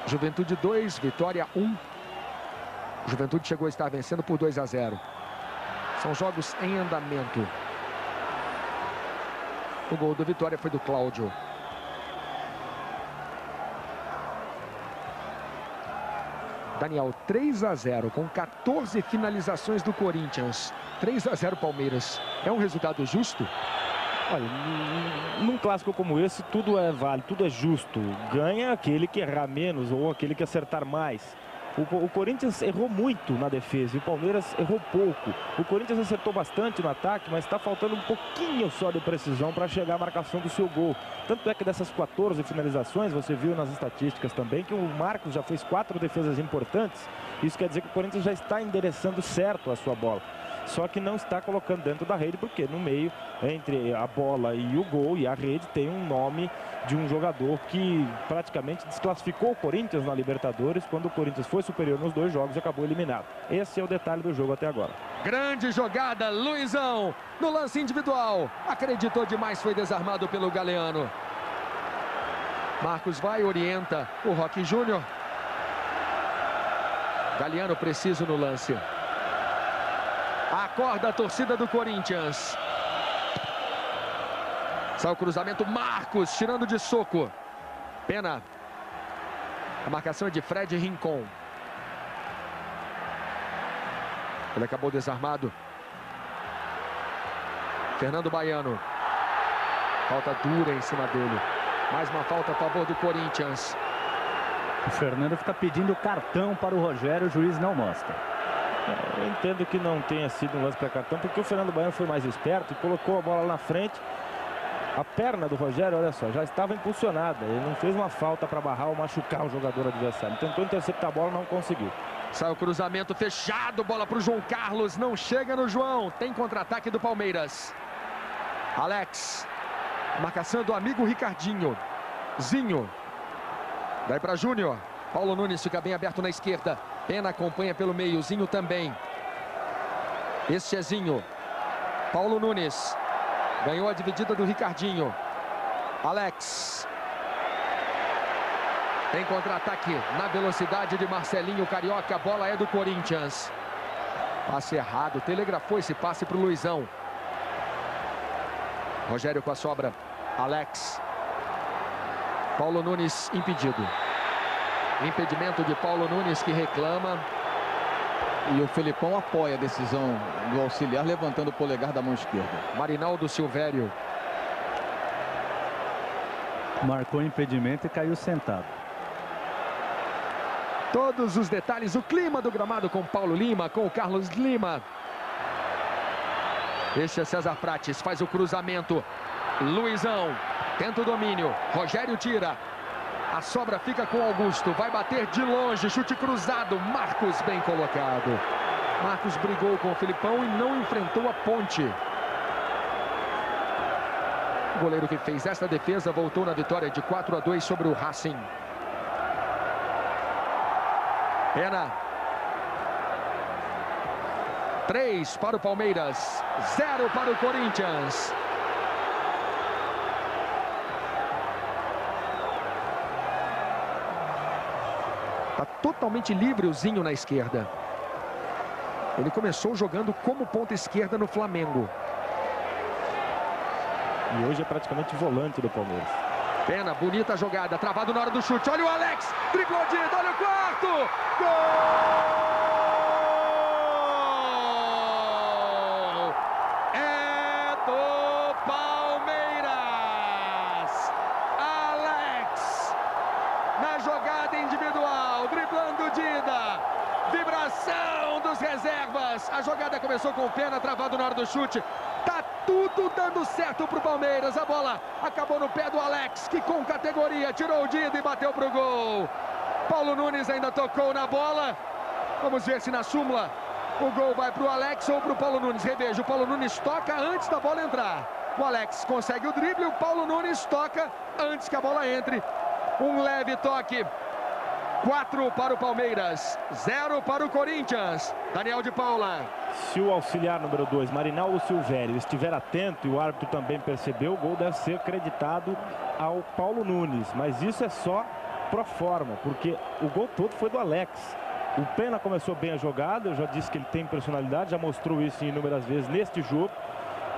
Speaker 3: Juventude 2, Vitória 1. Juventude chegou a estar vencendo por 2-0. São jogos em andamento. O gol do Vitória foi do Cláudio. Daniel, 3-0 com 14 finalizações do Corinthians. 3-0 Palmeiras. É um resultado justo?
Speaker 4: Olha, num clássico como esse, tudo é válido, tudo é justo. Ganha aquele que errar menos ou aquele que acertar mais. O Corinthians errou muito na defesa e o Palmeiras errou pouco. O Corinthians acertou bastante no ataque, mas está faltando um pouquinho só de precisão para chegar à marcação do seu gol. Tanto é que dessas 14 finalizações, você viu nas estatísticas também que o Marcos já fez 4 defesas importantes. Isso quer dizer que o Corinthians já está endereçando certo a sua bola. Só que não está colocando dentro da rede, porque no meio, entre a bola e o gol e a rede, tem um nome de um jogador que praticamente desclassificou o Corinthians na Libertadores, quando o Corinthians foi superior nos 2 jogos e acabou eliminado. Esse é o detalhe do jogo até agora.
Speaker 3: Grande jogada, Luizão, no lance individual. Acreditou demais, foi desarmado pelo Galeano. Marcos vai, orienta o Roque Júnior. Galeano preciso no lance. Acorda a torcida do Corinthians. Sai o cruzamento, Marcos tirando de soco. Pena. A marcação é de Fred Rincon. Ele acabou desarmado. Fernando Baiano. Falta dura em cima dele. Mais uma falta a favor do Corinthians.
Speaker 5: O Fernando fica pedindo cartão para o Rogério, o juiz não mostra.
Speaker 4: Eu entendo que não tenha sido um lance para cartão, porque o Fernando Baiano foi mais esperto e colocou a bola na frente. A perna do Rogério, olha só, já estava impulsionada. Ele não fez uma falta para barrar ou machucar o jogador adversário. Tentou interceptar a bola, não conseguiu.
Speaker 3: Sai o cruzamento fechado, bola para o João Carlos, não chega no João. Tem contra-ataque do Palmeiras. Alex, marcação do amigo Ricardinho. Zinho. Daí para Júnior. Paulo Nunes fica bem aberto na esquerda. Pena acompanha pelo meio, Zinho também. Este é Zinho. Paulo Nunes. Ganhou a dividida do Ricardinho. Alex. Tem contra-ataque na velocidade de Marcelinho Carioca. A bola é do Corinthians. Passe errado. Telegrafou esse passe para o Luizão. Rogério com a sobra. Alex. Paulo Nunes impedido. Impedimento de Paulo Nunes, que reclama.
Speaker 2: E o Felipão apoia a decisão do auxiliar, levantando o polegar da mão esquerda.
Speaker 3: Marinaldo Silvério.
Speaker 5: Marcou impedimento e caiu sentado.
Speaker 3: Todos os detalhes, o clima do gramado com Paulo Lima, com o Carlos Lima. Este é César Prates, faz o cruzamento. Luizão, tenta o domínio. Rogério tira. A sobra fica com Augusto, vai bater de longe, chute cruzado, Marcos bem colocado. Marcos brigou com o Felipão e não enfrentou a ponte. O goleiro que fez esta defesa voltou na vitória de 4-2 sobre o Racing. Pena. 3 para o Palmeiras, 0 para o Corinthians. Está totalmente livre o Zinho na esquerda. Ele começou jogando como ponta esquerda no Flamengo.
Speaker 4: E hoje é praticamente volante do Palmeiras.
Speaker 3: Pena, bonita jogada, travado na hora do chute. Olha o Alex, driblou Dida, olha o quarto! Gol! É do Palmeiras! Alex, na jogada individual, driblando Dida. Vibração dos reservas. A jogada começou com o Pena, travado na hora do chute. Tá tudo dando certo pro Palmeiras. A bola acabou no pé do Alex, que com categoria tirou o Dida e bateu pro gol. Paulo Nunes ainda tocou na bola. Vamos ver se na súmula o gol vai pro Alex ou pro Paulo Nunes. Reveja, o Paulo Nunes toca antes da bola entrar. O Alex consegue o drible, o Paulo Nunes toca antes que a bola entre. Um leve toque. 4 para o Palmeiras, 0 para o Corinthians. Daniel de Paula.
Speaker 4: Se o auxiliar número 2, Marinaldo Silvério, estiver atento e o árbitro também percebeu, o gol deve ser creditado ao Paulo Nunes. Mas isso é só pro forma, porque o gol todo foi do Alex. O Pena começou bem a jogada, eu já disse que ele tem personalidade, já mostrou isso inúmeras vezes neste jogo.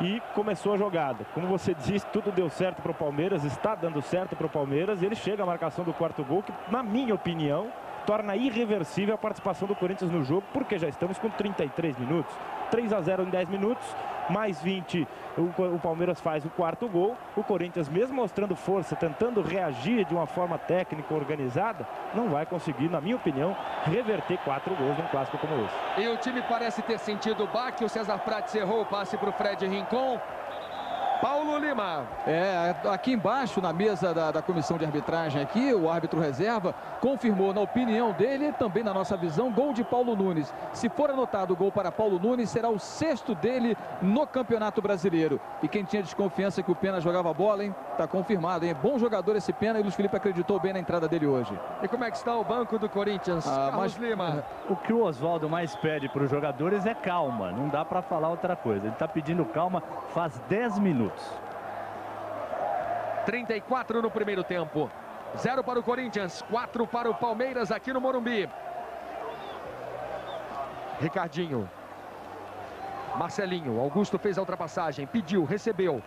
Speaker 4: e começou a jogada. Como você disse, tudo deu certo para o Palmeiras, está dando certo para o Palmeiras, e ele chega à marcação do quarto gol, que, na minha opinião, torna irreversível a participação do Corinthians no jogo, porque já estamos com 33 minutos. 3-0 em 10 minutos, mais 20, o Palmeiras faz o quarto gol. O Corinthians, mesmo mostrando força, tentando reagir de uma forma técnica organizada, não vai conseguir, na minha opinião, reverter 4 gols num clássico como esse.
Speaker 3: E o time parece ter sentido o baque. O César Prates errou o passe para o Fred Rincon. Paulo Lima.
Speaker 2: Aqui embaixo, na mesa da comissão de arbitragem aqui, o árbitro reserva confirmou, na opinião dele, também na nossa visão, gol de Paulo Nunes. Se for anotado o gol para Paulo Nunes, será o 6º dele no Campeonato Brasileiro. E quem tinha desconfiança que o Pena jogava bola, hein? Tá confirmado, hein? Bom jogador esse Pena, e o Luiz Felipe acreditou bem na entrada dele hoje.
Speaker 3: E como é que está o banco do Corinthians? Carlos Lima.
Speaker 5: O que o Oswaldo mais pede para os jogadores é calma. Não dá para falar outra coisa. Ele está pedindo calma faz 10 minutos.
Speaker 3: 34 no primeiro tempo. 0 para o Corinthians, 4 para o Palmeiras aqui no Morumbi. Ricardinho. Marcelinho. Augusto fez a ultrapassagem. Pediu, recebeu.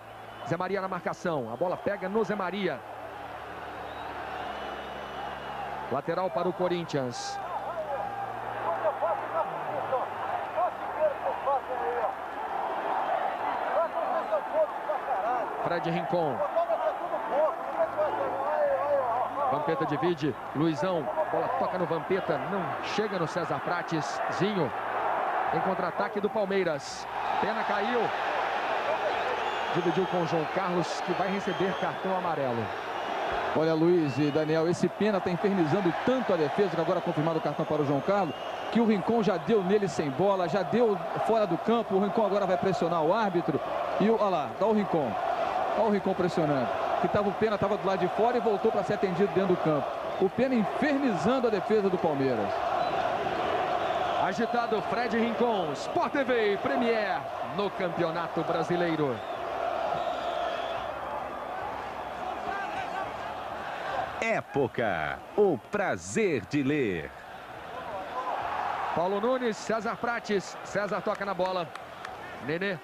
Speaker 3: Zé Maria na marcação. A bola pega no Zé Maria. Lateral para o Corinthians. Fred Rincon. Vampeta divide. Luizão. Bola toca no Vampeta. Não chega no César Prates. Zinho. Em contra-ataque do Palmeiras. Pena caiu. Dividiu com o João Carlos, que vai receber cartão amarelo.
Speaker 2: Olha, Luiz e Daniel, esse Pena está infernizando tanto a defesa, que agora confirmado o cartão para o João Carlos, que o Rincon já deu nele sem bola, já deu fora do campo. O Rincon agora vai pressionar o árbitro. E olha lá, dá o Rincon. Olha o Rincon pressionando. O Pena estava do lado de fora e voltou para ser atendido dentro do campo. O Pena infernizando a defesa do Palmeiras.
Speaker 3: Agitado Fred Rincon. Sport TV Premier no Campeonato Brasileiro.
Speaker 7: Época, o prazer de ler.
Speaker 3: Paulo Nunes, César Prates. César toca na bola. Nenê.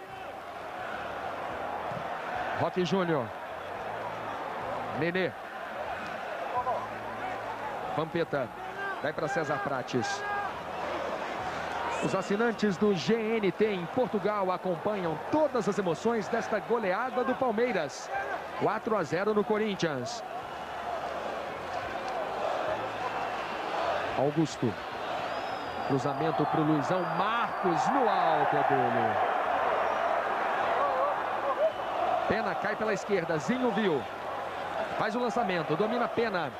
Speaker 3: Roque Júnior. Nenê. Vampeta. Vai para César Prates. Os assinantes do GNT em Portugal acompanham todas as emoções desta goleada do Palmeiras. 4-0 no Corinthians. Augusto. Cruzamento para o Luizão. Marcos no alto dele. Pena cai pela esquerda. Zinho viu. Faz o lançamento. Domina Pena.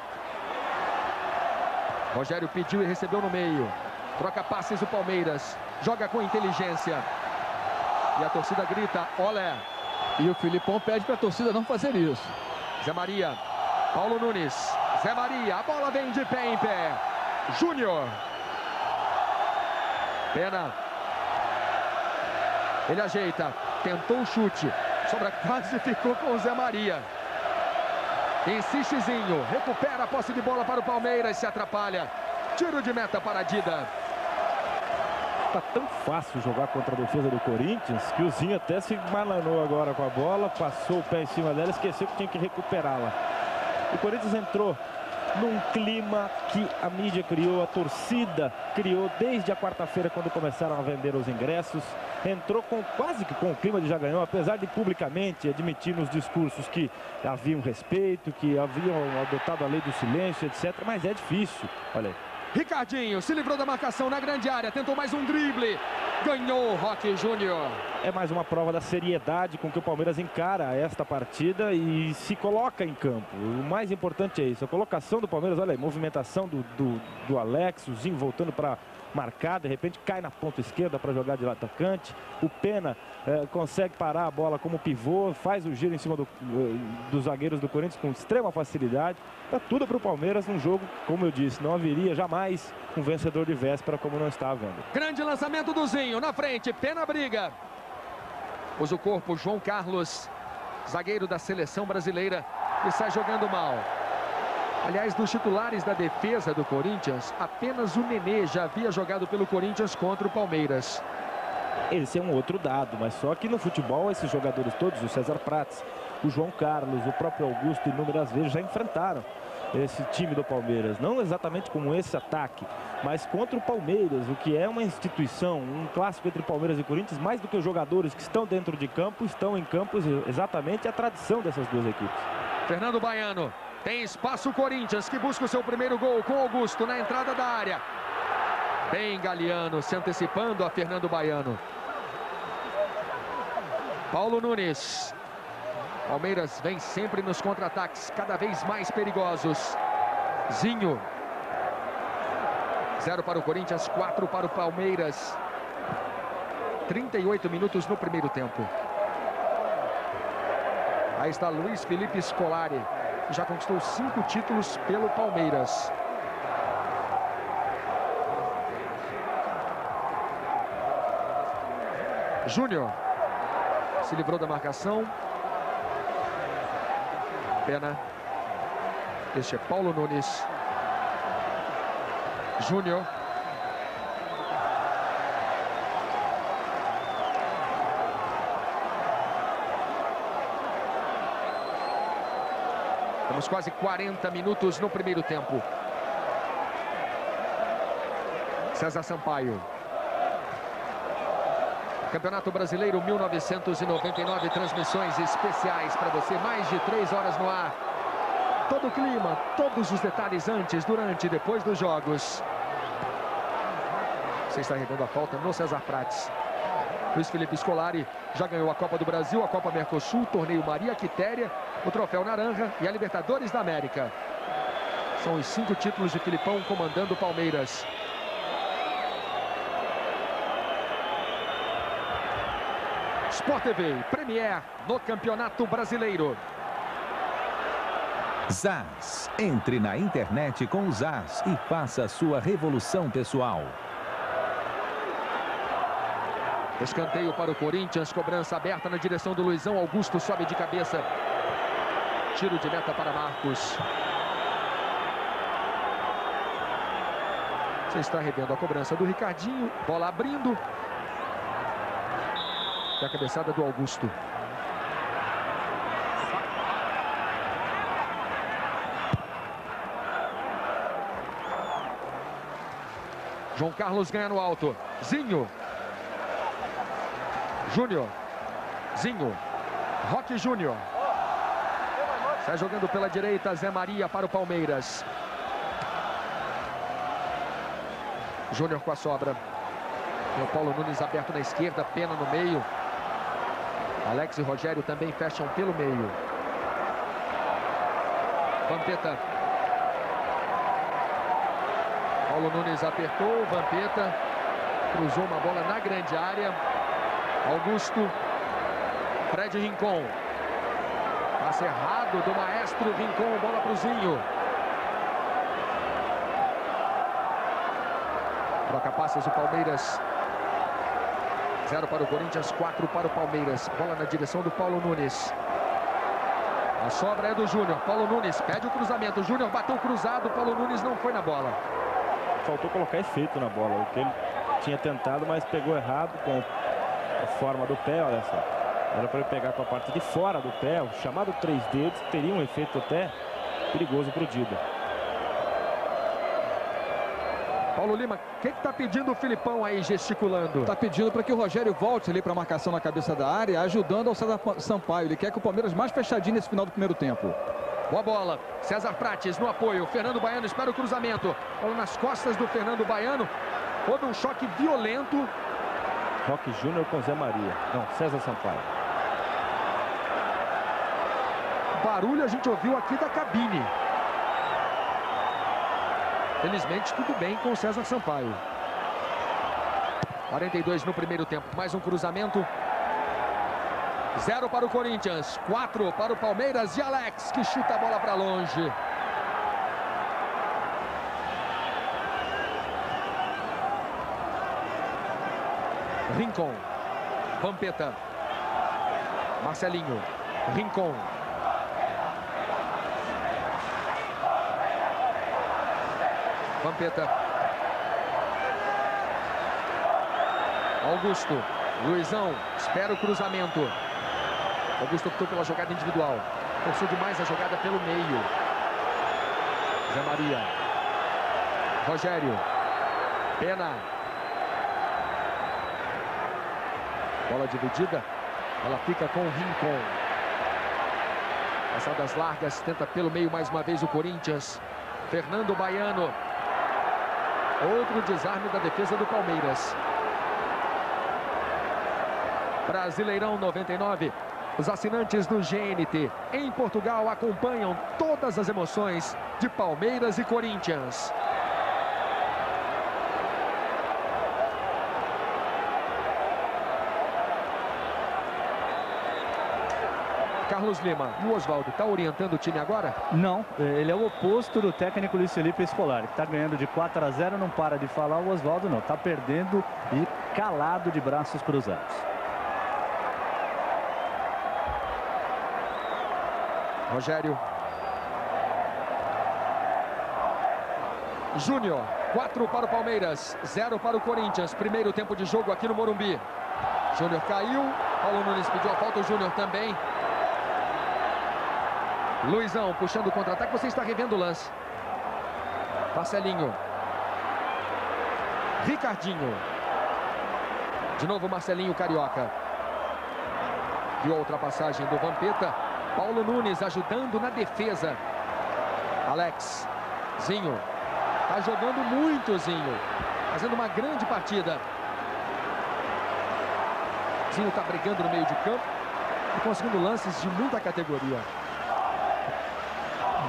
Speaker 3: Rogério pediu e recebeu no meio. Troca passes o Palmeiras. Joga com inteligência. E a torcida grita, olé.
Speaker 2: E o Filipão pede para a torcida não fazer isso.
Speaker 3: Zé Maria. Paulo Nunes. Zé Maria. A bola vem de pé em pé. Júnior. Pena. Ele ajeita. Tentou o chute. Sobra quase ficou com o Zé Maria. Insiste Zinho. Recupera a posse de bola para o Palmeiras. Se atrapalha. Tiro de meta para a Dida.
Speaker 4: Tá tão fácil jogar contra a defesa do Corinthians que o Zinho até se malanou agora com a bola. Passou o pé em cima dela. Esqueceu que tinha que recuperá-la. O Corinthians entrou num clima que a mídia criou, a torcida criou desde a quarta-feira, quando começaram a vender os ingressos. Entrou quase que com o clima de já ganhou, apesar de publicamente admitir nos discursos que havia um respeito, que haviam adotado a lei do silêncio, etc. Mas é difícil, olha aí.
Speaker 3: Ricardinho se livrou da marcação na grande área, tentou mais um drible, ganhou o Roque Júnior.
Speaker 4: É mais uma prova da seriedade com que o Palmeiras encara esta partida e se coloca em campo. O mais importante é isso, a colocação do Palmeiras, olha aí, movimentação do Alex, o Zinho voltando para marcar, de repente cai na ponta esquerda para jogar de atacante. O Pena consegue parar a bola como pivô, faz o giro em cima dos zagueiros do Corinthians com extrema facilidade. Tá tudo para o Palmeiras num jogo, como eu disse, não haveria jamais um vencedor de véspera como não está havendo.
Speaker 3: Grande lançamento do Zinho, na frente, Pena briga. Usa o corpo, João Carlos, zagueiro da seleção brasileira, e sai jogando mal. Aliás, dos titulares da defesa do Corinthians, apenas o Nenê já havia jogado pelo Corinthians contra o Palmeiras.
Speaker 4: Esse é um outro dado, mas só que no futebol esses jogadores todos, o César Prates, o João Carlos, o próprio Augusto, inúmeras vezes já enfrentaram esse time do Palmeiras. Não exatamente com esse ataque, mas contra o Palmeiras, o que é uma instituição, um clássico entre Palmeiras e Corinthians, mais do que os jogadores que estão dentro de campo, estão em campos exatamente a tradição dessas duas equipes.
Speaker 3: Fernando Baiano, tem espaço o Corinthians, que busca o seu primeiro gol com Augusto na entrada da área. Bem Galiano se antecipando a Fernando Baiano. Paulo Nunes. Palmeiras vem sempre nos contra-ataques, cada vez mais perigosos. Zinho. 0 para o Corinthians, 4 para o Palmeiras. 38 minutos no primeiro tempo. Aí está Luiz Felipe Scolari, que já conquistou 5 títulos pelo Palmeiras. Júnior se livrou da marcação. Pena. Este é Paulo Nunes. Júnior. Temos quase 40 minutos no primeiro tempo. César Sampaio. Campeonato Brasileiro 1999, transmissões especiais para você, mais de 3 horas no ar. Todo o clima, todos os detalhes antes, durante e depois dos jogos. Você está revendo a falta no César Prates. Luiz Felipe Scolari já ganhou a Copa do Brasil, a Copa Mercosul, o Torneio Maria Quitéria, o Troféu Naranja e a Libertadores da América. São os 5 títulos de Filipão comandando o Palmeiras. Sport TV, Premier no Campeonato Brasileiro.
Speaker 7: ZAS. Entre na internet com o ZAS e faça a sua revolução pessoal.
Speaker 3: Escanteio para o Corinthians, cobrança aberta na direção do Luizão. Augusto sobe de cabeça. Tiro de meta para Marcos. Você está revendo a cobrança do Ricardinho. Bola abrindo. E a cabeçada do Augusto. João Carlos ganha no alto. Zinho. Júnior. Zinho. Roque Júnior. Sai jogando pela direita. Zé Maria para o Palmeiras. Júnior com a sobra. Tem o Paulo Nunes aberto na esquerda. Pena no meio. Alex e Rogério também fecham pelo meio. Vampeta. Paulo Nunes apertou. Vampeta cruzou uma bola na grande área. Augusto. Fred Rincon. Passe errado do maestro Rincon. Bola para o Zinho. Troca passes o Palmeiras. 0 para o Corinthians, 4 para o Palmeiras. Bola na direção do Paulo Nunes. A sobra é do Júnior. Paulo Nunes pede o cruzamento. O Júnior bateu cruzado. Paulo Nunes não foi na bola.
Speaker 4: Faltou colocar efeito na bola. O que ele tinha tentado, mas pegou errado com a forma do pé. Olha só. Era para ele pegar com a parte de fora do pé. O chamado 3 dedos. Teria um efeito até perigoso para o Dida.
Speaker 3: Paulo Lima, o que está pedindo o Filipão aí, gesticulando?
Speaker 2: Está pedindo para que o Rogério volte ali para a marcação na cabeça da área, ajudando ao César Sampaio. Ele quer que o Palmeiras mais fechadinho nesse final do primeiro tempo.
Speaker 3: Boa bola. César Prates no apoio. Fernando Baiano espera o cruzamento. Bola nas costas do Fernando Baiano. Houve um choque violento.
Speaker 4: Roque Júnior com Zé Maria. Não, César Sampaio.
Speaker 3: Barulho a gente ouviu aqui da cabine. Felizmente, tudo bem com o César Sampaio. 42 no primeiro tempo. Mais um cruzamento. 0 para o Corinthians. 4 para o Palmeiras. E Alex, que chuta a bola para longe. Rincon. Vampeta. Marcelinho. Rincon. Vampeta. Augusto. Luizão espera o cruzamento. Augusto optou pela jogada individual. Forçou demais a jogada pelo meio. Zé Maria. Rogério. Pena. Bola dividida. Ela fica com o Rincon. Passadas largas. Tenta pelo meio mais uma vez o Corinthians. Fernando Baiano. Outro desarme da defesa do Palmeiras. Brasileirão 99. Os assinantes do GNT em Portugal acompanham todas as emoções de Palmeiras e Corinthians. Carlos Lima, o Oswaldo está orientando o time agora?
Speaker 5: Não, ele é o oposto do técnico Luiz Felipe Scolari, que está ganhando de 4-0, não para de falar. O Oswaldo não, está perdendo e calado de braços cruzados.
Speaker 3: Rogério. Júnior, 4 para o Palmeiras, 0 para o Corinthians. Primeiro tempo de jogo aqui no Morumbi. Júnior caiu, Paulo Nunes pediu a falta, o Júnior também. Luizão puxando o contra-ataque, você está revendo o lance. Marcelinho. Ricardinho. De novo Marcelinho Carioca. E a ultrapassagem do Vampeta. Paulo Nunes ajudando na defesa. Alex. Zinho. Tá jogando muito, Zinho. Fazendo uma grande partida. Zinho tá brigando no meio de campo e conseguindo lances de muita categoria.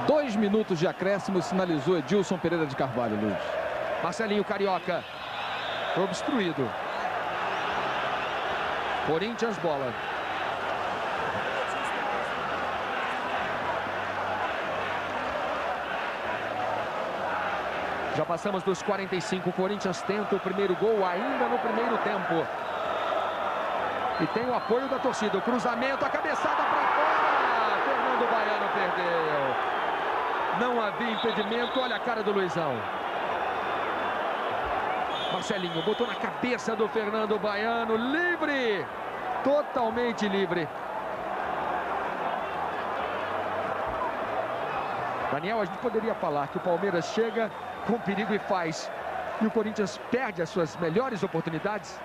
Speaker 2: 2 minutos de acréscimo, sinalizou Edilson Pereira de Carvalho, Luiz.
Speaker 3: Marcelinho Carioca. Foi obstruído. Corinthians, bola. Já passamos dos 45. O Corinthians tenta o primeiro gol ainda no primeiro tempo. E tem o apoio da torcida. O cruzamento, a cabeçada para fora. Fernando Baiano perdeu. Não havia impedimento. Olha a cara do Luizão. Marcelinho botou na cabeça do Fernando Baiano. Livre. Totalmente livre. Daniel, a gente poderia falar que o Palmeiras chega com perigo e faz. E o Corinthians perde as suas melhores oportunidades.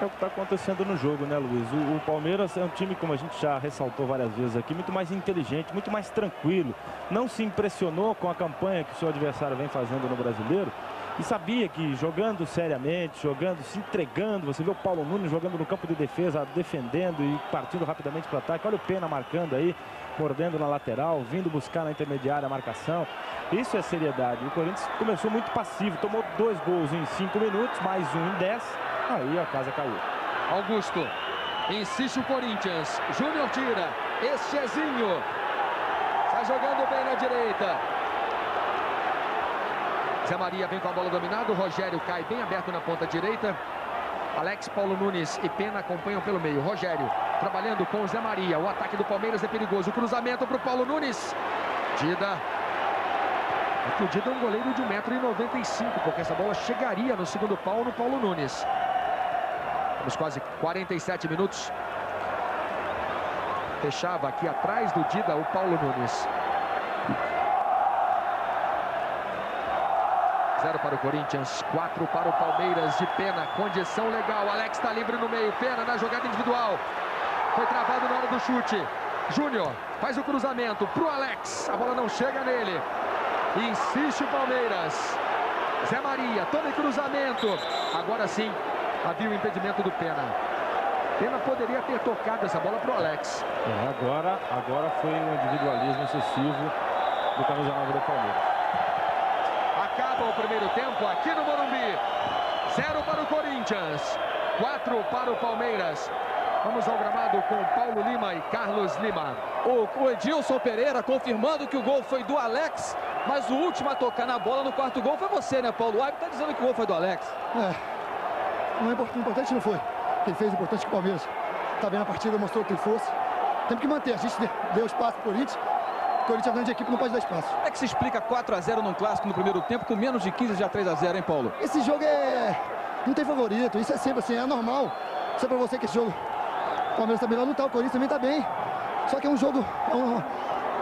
Speaker 4: É o que está acontecendo no jogo, né, Luiz? O Palmeiras é um time, como a gente já ressaltou várias vezes aqui, muito mais inteligente, muito mais tranquilo. Não se impressionou com a campanha que o seu adversário vem fazendo no Brasileiro. E sabia que jogando seriamente, jogando, se entregando, você vê o Paulo Nunes jogando no campo de defesa, defendendo e partindo rapidamente para o ataque. Olha o Pena marcando aí, mordendo na lateral, vindo buscar na intermediária a marcação. Isso é seriedade. O Corinthians começou muito passivo, tomou 2 gols em 5 minutos, mais um em 10. Aí a casa caiu.
Speaker 3: Augusto. Insiste o Corinthians. Júnior tira. Este é Zinho. Sai jogando bem na direita. Zé Maria vem com a bola dominada. O Rogério cai bem aberto na ponta direita. Alex, Paulo Nunes e Pena acompanham pelo meio. Rogério trabalhando com o Zé Maria. O ataque do Palmeiras é perigoso. O cruzamento para o Paulo Nunes. Dida. Aqui o Dida é um goleiro de 1,95 m, porque essa bola chegaria no segundo pau no Paulo Nunes. Temos quase 47 minutos. Fechava aqui atrás do Dida o Paulo Nunes. 0 para o Corinthians, 4 para o Palmeiras de Pena. Condição legal, Alex está livre no meio. Pena na jogada individual. Foi travado na hora do chute. Júnior faz o cruzamento para o Alex. A bola não chega nele. Insiste o Palmeiras. Zé Maria, toma cruzamento. Agora sim, havia o impedimento do Pena. Pena poderia ter tocado essa bola para o Alex.
Speaker 4: Agora foi um individualismo excessivo do camisa 9 do Palmeiras.
Speaker 3: Acaba o primeiro tempo aqui no Morumbi. 0 para o Corinthians, 4 para o Palmeiras. Vamos ao gramado com Paulo Lima e Carlos Lima.
Speaker 2: O Edilson Pereira confirmando que o gol foi do Alex, mas o último a tocar na bola no quarto gol foi você, né, Paulo? O árbitro está dizendo que o gol foi do Alex.
Speaker 8: Não é importante, não foi. Quem fez o importante que o Palmeiras está bem na partida, mostrou que tem força. Temos que manter. A gente deu espaço para o Corinthians. O Corinthians, a grande equipe, não pode dar espaço.
Speaker 2: Como é que se explica 4-0 num clássico no primeiro tempo, com menos de 15 já 3-0, hein, Paulo?
Speaker 8: Esse jogo não tem favorito. Isso é sempre assim, é normal. sei pra você que esse jogo, o Palmeiras tá melhor, não tá, o Corinthians também tá bem. Só que é um jogo,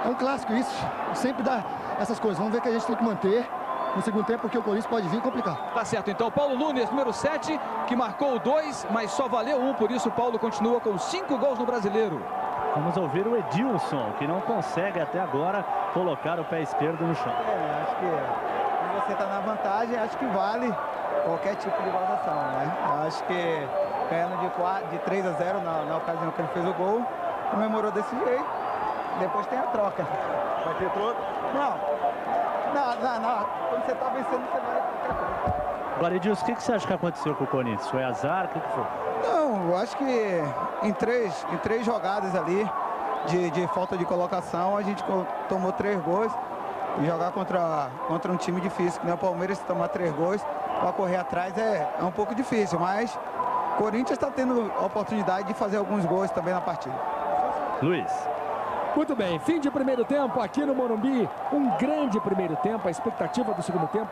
Speaker 8: é um clássico isso, sempre dá essas coisas. Vamos ver que a gente tem que manter no segundo tempo, porque o Corinthians pode vir complicar.
Speaker 2: Tá certo, então, Paulo Nunes, número 7, que marcou 2, mas só valeu 1, por isso o Paulo continua com 5 gols no Brasileiro.
Speaker 5: Vamos ouvir o Edilson, que não consegue até agora colocar o pé esquerdo no chão.
Speaker 10: Acho que quando você está na vantagem, acho que vale qualquer tipo de votação, né? Acho que ganhando de 3-0 na ocasião que ele fez o gol, comemorou desse jeito, depois tem a troca.
Speaker 4: Vai ter troca?
Speaker 10: Não. Quando você está vencendo, você vai qualquer coisa.
Speaker 5: Agora, Edilson, o que você acha que aconteceu com o Corinthians? Foi azar? O que foi?
Speaker 10: Não, eu acho que em três jogadas ali de falta de colocação, a gente tomou 3 gols. E jogar contra um time difícil, que nem o Palmeiras, se tomar 3 gols, para correr atrás é um pouco difícil, mas o Corinthians está tendo a oportunidade de fazer alguns gols também na partida.
Speaker 5: Luiz.
Speaker 3: Muito bem, fim de primeiro tempo aqui no Morumbi. Um grande primeiro tempo, a expectativa do segundo tempo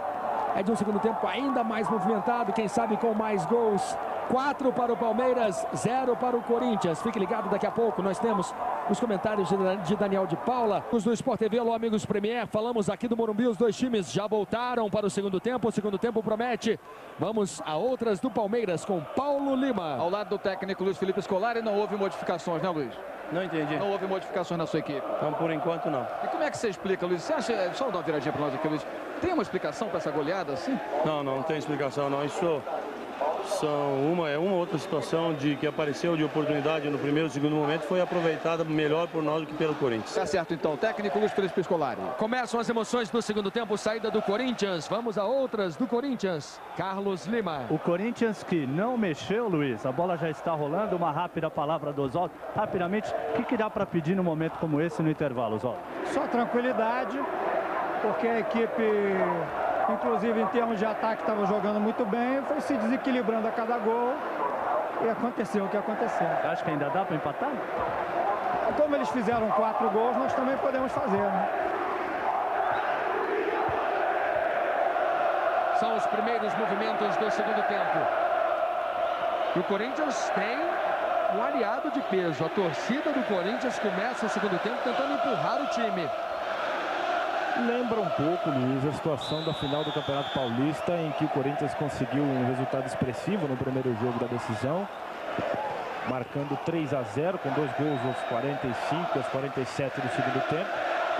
Speaker 3: é de um segundo tempo ainda mais movimentado, quem sabe com mais gols. 4 para o Palmeiras, 0 para o Corinthians. Fique ligado, daqui a pouco nós temos os comentários de Daniel de Paula. Os do Sport TV, alô amigos Premier, falamos aqui do Morumbi, os dois times já voltaram para o segundo tempo promete. Vamos a outras do Palmeiras com Paulo Lima.
Speaker 2: Ao lado do técnico Luiz Felipe Scolari, não houve modificações, né, Luiz?
Speaker 6: Não entendi.
Speaker 2: Não houve modificações na sua equipe.
Speaker 6: Então, por enquanto, não.
Speaker 2: E como é que você explica, Luiz? Você acha, só dar uma viradinha para nós aqui, Luiz, tem uma explicação para essa goleada assim?
Speaker 6: Não tem explicação, não. Isso é uma outra situação de que apareceu de oportunidade no primeiro e segundo momento, foi aproveitada melhor por nós do que pelo Corinthians.
Speaker 2: Tá certo, então. Técnico Luiz Felipe Scolari.
Speaker 3: Começam as emoções do segundo tempo, saída do Corinthians. Vamos a outras do Corinthians. Carlos Lima.
Speaker 5: O Corinthians que não mexeu, Luiz. A bola já está rolando. Uma rápida palavra do Oswaldo. Rapidamente, o que dá para pedir num momento como esse no intervalo, Oswaldo?
Speaker 1: Só tranquilidade, porque a equipe, inclusive em termos de ataque, estava jogando muito bem, foi se desequilibrando a cada gol e aconteceu o que aconteceu.
Speaker 5: Acho que ainda dá para empatar?
Speaker 1: Como eles fizeram 4 gols, nós também podemos fazer, né?
Speaker 3: São os primeiros movimentos do segundo tempo. E o Corinthians tem um aliado de peso. A torcida do Corinthians começa o segundo tempo tentando empurrar o time.
Speaker 4: Lembra um pouco, Luiz, a situação da final do Campeonato Paulista, em que o Corinthians conseguiu um resultado expressivo no primeiro jogo da decisão, marcando 3-0 com 2 gols aos 45 e aos 47 do segundo tempo.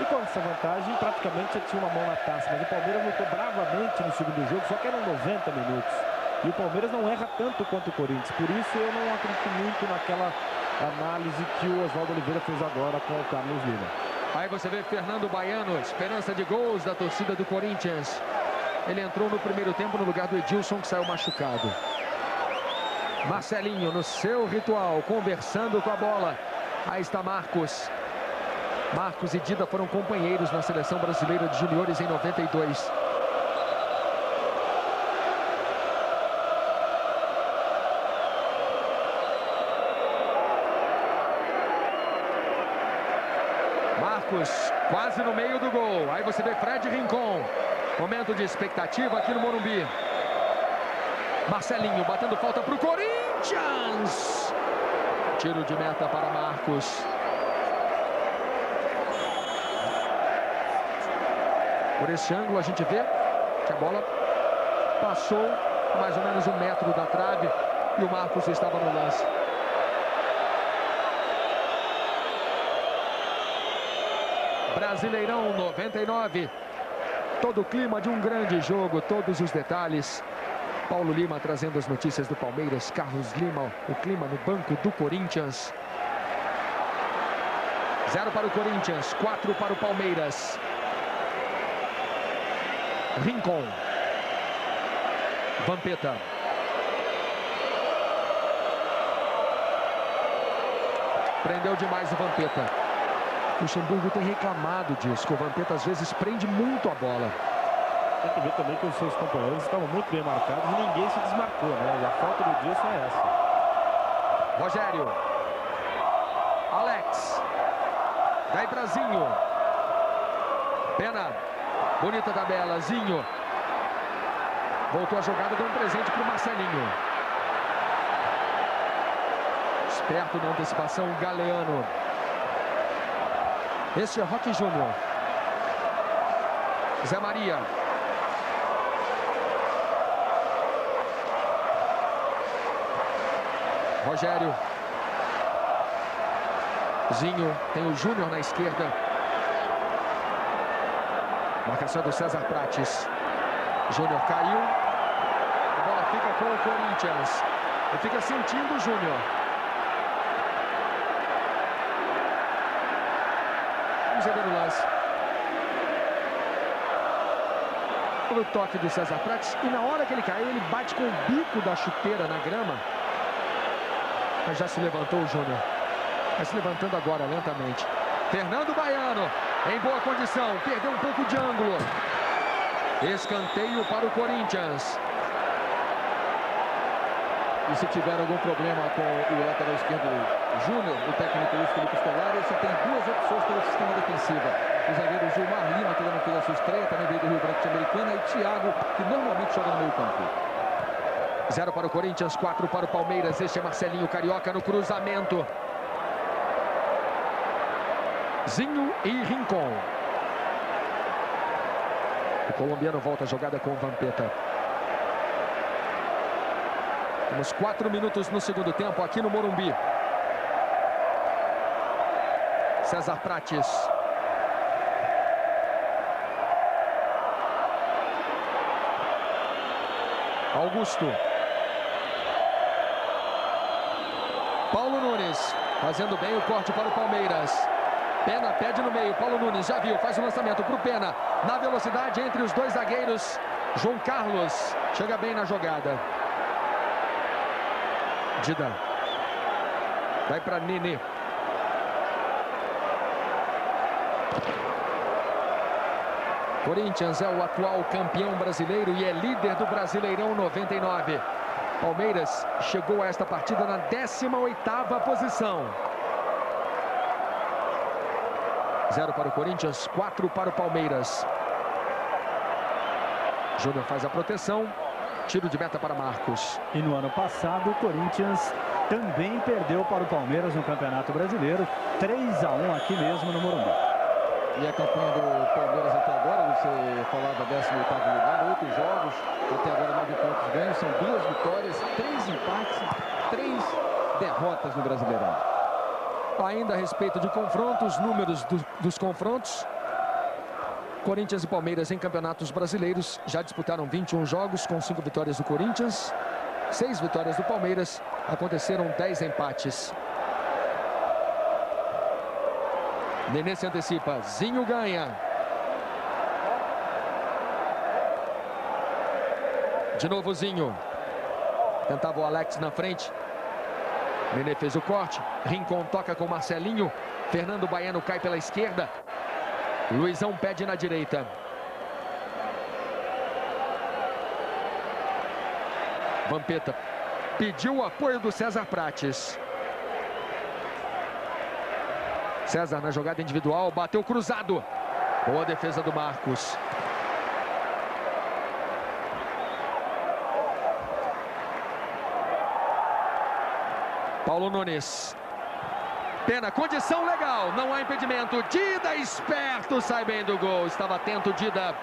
Speaker 4: E com essa vantagem, praticamente já tinha uma mão na taça. Mas o Palmeiras lutou bravamente no segundo jogo, só que eram 90 minutos. E o Palmeiras não erra tanto quanto o Corinthians. Por isso eu não acredito muito naquela análise que o Oswaldo Oliveira fez agora com o Carlos Lima.
Speaker 3: Aí você vê Fernando Baiano, esperança de gols da torcida do Corinthians. Ele entrou no primeiro tempo no lugar do Edilson, que saiu machucado. Marcelinho no seu ritual, conversando com a bola. Aí está Marcos. Marcos e Dida foram companheiros na seleção brasileira de juniores em 92. Marcos quase no meio do gol. Aí você vê Fred Rincon. Momento de expectativa aqui no Morumbi. Marcelinho batendo falta para o Corinthians. Tiro de meta para Marcos. Por esse ângulo a gente vê que a bola passou mais ou menos 1 metro da trave e o Marcos estava no lance. Brasileirão 99. Todo o clima de um grande jogo, todos os detalhes. Paulo Lima trazendo as notícias do Palmeiras. Carlos Lima, o clima no banco do Corinthians. 0 para o Corinthians, 4 para o Palmeiras. Rincon. Vampeta. Prendeu demais o Vampeta. O Luxemburgo tem reclamado disso, que o Vampeta às vezes prende muito a bola.
Speaker 4: Tem que ver também que os seus companheiros estavam muito bem marcados e ninguém se desmarcou, né? E a falta do Dilson é essa.
Speaker 3: Rogério. Alex. Daí pra Zinho. Pena. Bonita tabela, Zinho. Voltou a jogada, deu um presente para o Marcelinho. Esperto na antecipação, Galeano. Este é Roque Júnior. Zé Maria. Rogério. Zinho. Tem o Júnior na esquerda. Marcação do César Prates. Júnior caiu. A bola fica com o Corinthians. Ele fica sentindo o Júnior. Vamos ver o lance. O toque do César Prates. E na hora que ele caiu, ele bate com o bico da chuteira na grama. Mas já se levantou o Júnior. Vai se levantando agora, lentamente. Fernando Baiano, em boa condição. Perdeu um pouco de ângulo. Escanteio para o Corinthians.
Speaker 2: E se tiver algum problema com o lateral esquerdo Júnior, o técnico Luiz Felipe Scolari, só tem duas opções pelo sistema defensivo. O zagueiro Gilmar Lima, que ainda não fez a sua estreia, também veio do Rio Branco de Americana, e Thiago, que normalmente joga no meio campo.
Speaker 3: 0 para o Corinthians, 4 para o Palmeiras. Este é Marcelinho Carioca no cruzamento. Zinho e Rincon. O colombiano volta a jogada com o Vampeta. Temos 4 minutos no segundo tempo aqui no Morumbi. César Prates. Augusto. Paulo Nunes. Fazendo bem o corte para o Palmeiras. Pena pede no meio. Paulo Nunes já viu. Faz o lançamento para o Pena. Na velocidade entre os dois zagueiros. João Carlos. Chega bem na jogada. Dida. Vai para Nenê. Corinthians é o atual campeão brasileiro e é líder do Brasileirão 99. Palmeiras chegou a esta partida na 18ª posição. 0 para o Corinthians, 4 para o Palmeiras. Júnior faz a proteção. Tiro de meta para Marcos.
Speaker 5: E no ano passado o Corinthians também perdeu para o Palmeiras no Campeonato Brasileiro. 3-1 aqui mesmo no Morumbi.
Speaker 2: E a campanha do Palmeiras até agora, você falava 18º lugar, 8 jogos, até agora 9 pontos ganhos, são 2 vitórias, 3 empates, 3 derrotas no Brasileirão.
Speaker 3: Ainda a respeito de confrontos, números dos confrontos. Corinthians e Palmeiras em campeonatos brasileiros já disputaram 21 jogos com 5 vitórias do Corinthians, 6 vitórias do Palmeiras, aconteceram 10 empates. Nenê se antecipa, Zinho ganha. De novo Zinho. Tentava o Alex na frente. Nenê fez o corte. Rincon toca com Marcelinho. Fernando Baiano cai pela esquerda. Luizão pede na direita. Vampeta pediu o apoio do César Prates. César na jogada individual, bateu cruzado. Boa defesa do Marcos. Paulo Nunes. Pena, condição legal, não há impedimento. Dida esperto, sai bem do gol. Estava atento Dida.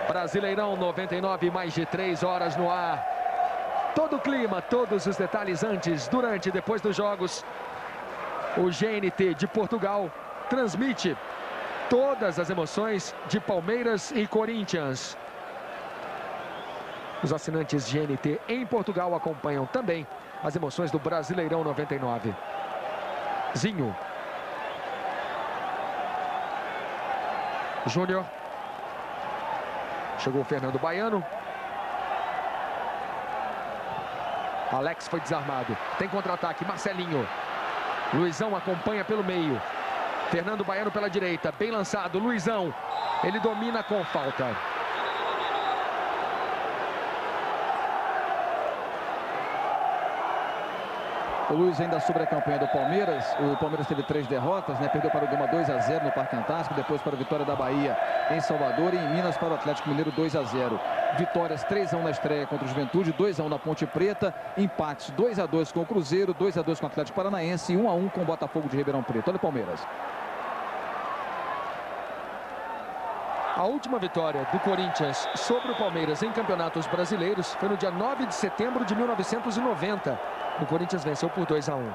Speaker 3: Brasileirão 99, mais de 3 horas no ar. Todo o clima, todos os detalhes antes, durante e depois dos jogos. O GNT de Portugal transmite todas as emoções de Palmeiras e Corinthians. Os assinantes GNT em Portugal acompanham também as emoções do Brasileirão 99. Zinho. Júnior. Chegou o Fernando Baiano. Alex foi desarmado. Tem contra-ataque. Marcelinho. Luizão acompanha pelo meio. Fernando Baiano pela direita. Bem lançado. Luizão. Ele domina com falta.
Speaker 2: O Luiz ainda sobre a campanha do Palmeiras. O Palmeiras teve 3 derrotas, né? Perdeu para o Gama 2-0 no Parque Antártico, depois para a vitória da Bahia em Salvador e em Minas para o Atlético Mineiro 2-0. Vitórias 3-1 na estreia contra o Juventude, 2-1 na Ponte Preta, empates 2-2 com o Cruzeiro, 2-2 com o Atlético Paranaense e 1-1 com o Botafogo de Ribeirão Preto. Olha o Palmeiras.
Speaker 3: A última vitória do Corinthians sobre o Palmeiras em campeonatos brasileiros foi no dia 9 de setembro de 1990. O Corinthians venceu por 2-1.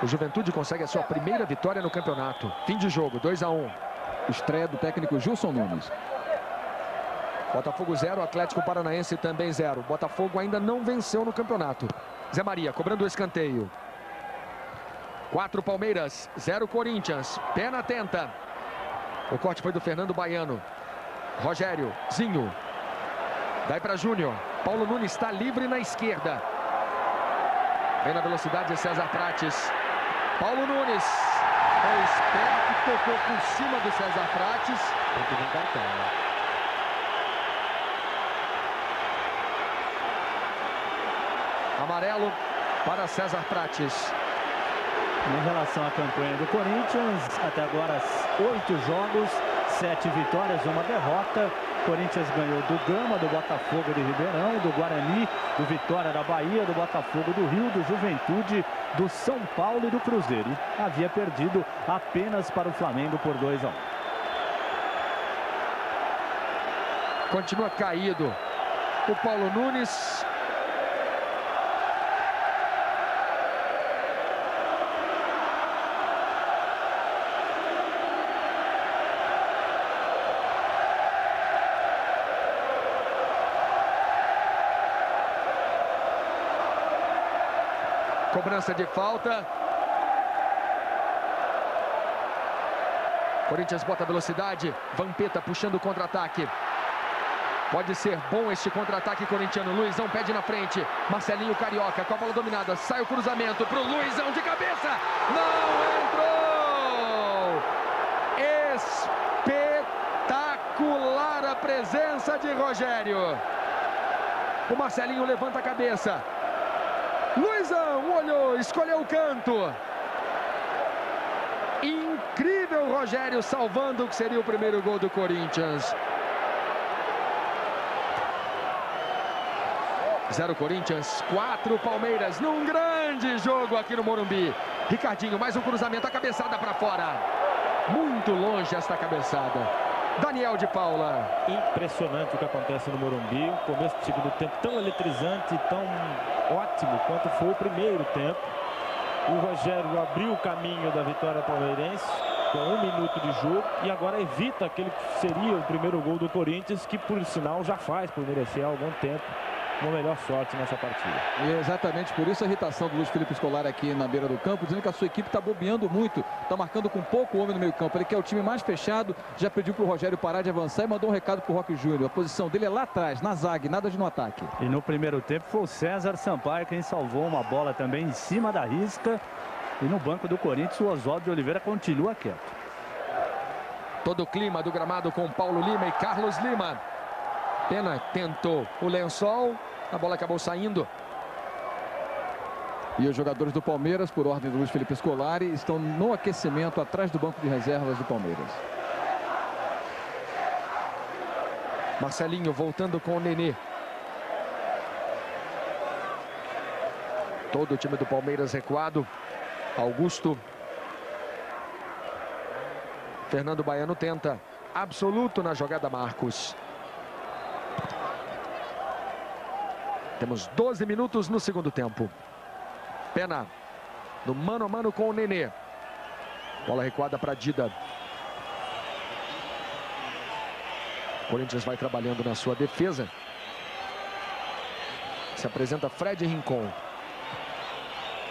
Speaker 3: O Juventude consegue a sua primeira vitória no campeonato. Fim de jogo, 2-1.
Speaker 2: Estreia do técnico Gilson Nunes.
Speaker 3: Botafogo 0, Atlético Paranaense também 0. Botafogo ainda não venceu no campeonato. Zé Maria cobrando o escanteio. 4 Palmeiras, 0 Corinthians. Pena tenta. O corte foi do Fernando Baiano. Rogério, Zinho. Daí para Júnior. Paulo Nunes está livre na esquerda. Vem na velocidade César Prates. Paulo Nunes. É esperto, tocou por cima do César Prates. Tem que vir cartão, né? Amarelo para César Prates.
Speaker 5: Em relação à campanha do Corinthians, até agora 8 jogos, 7 vitórias, 1 derrota. Corinthians ganhou do Gama, do Botafogo de Ribeirão, do Guarani, do Vitória da Bahia, do Botafogo do Rio, do Juventude, do São Paulo e do Cruzeiro. E havia perdido apenas para o Flamengo por 2-1.
Speaker 3: Continua caído o Paulo Nunes. Cobrança de falta. Corinthians bota velocidade. Vampeta puxando o contra-ataque. Pode ser bom este contra-ataque corintiano. Luizão pede na frente. Marcelinho Carioca com a bola dominada. Sai o cruzamento para o Luizão de cabeça. Não entrou! Espetacular a presença de Rogério. O Marcelinho levanta a cabeça. Luizão olhou, escolheu o canto. Incrível Rogério salvando o que seria o primeiro gol do Corinthians. 0 Corinthians, 4 Palmeiras, num grande jogo aqui no Morumbi. Ricardinho, mais um cruzamento, a cabeçada para fora. Muito longe esta cabeçada. Daniel de Paula.
Speaker 4: Impressionante o que acontece no Morumbi. O começo do segundo tempo tão eletrizante, tão ótimo quanto foi o primeiro tempo. O Rogério abriu o caminho da vitória palmeirense com 1 minuto de jogo e agora evita aquele que seria o primeiro gol do Corinthians, que por sinal já faz por merecer há algum tempo uma melhor sorte nessa partida.
Speaker 2: E é exatamente por isso a irritação do Luiz Felipe Scolari aqui na beira do campo, dizendo que a sua equipe está bobeando muito, está marcando com pouco homem no meio campo. Ele quer o time mais fechado, já pediu para o Rogério parar de avançar e mandou um recado para o Roque Júnior. A posição dele é lá atrás, na zaga, nada de no ataque.
Speaker 5: E no primeiro tempo foi o César Sampaio quem salvou uma bola também em cima da risca. E no banco do Corinthians o Oswaldo de Oliveira continua quieto.
Speaker 3: Todo o clima do gramado com Paulo Lima e Carlos Lima. Pena tentou o lençol, a bola acabou saindo.
Speaker 2: E os jogadores do Palmeiras, por ordem do Luiz Felipe Scolari, estão no aquecimento atrás do banco de reservas do Palmeiras.
Speaker 3: Marcelinho voltando com o Nenê. Todo o time do Palmeiras recuado. Augusto. Fernando Baiano tenta. Absoluto na jogada, Marcos. Temos 12 minutos no segundo tempo. Pena no mano a mano com o Nenê. Bola recuada para Dida. Corinthians vai trabalhando na sua defesa. Se apresenta Fred Rincon.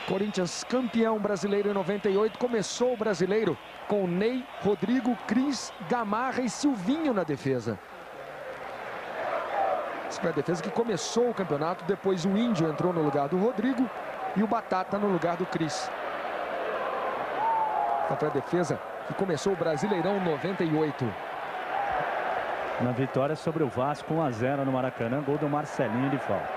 Speaker 3: Corinthians campeão brasileiro em 98. Começou o brasileiro com Ney, Rodrigo, Cris, Gamarra e Silvinho na defesa. Essa foi a defesa que começou o campeonato. Depois o Índio entrou no lugar do Rodrigo e o Batata no lugar do Cris. Essa foi a defesa que começou o Brasileirão 98.
Speaker 5: Na vitória sobre o Vasco, 1-0 no Maracanã, gol do Marcelinho de falta.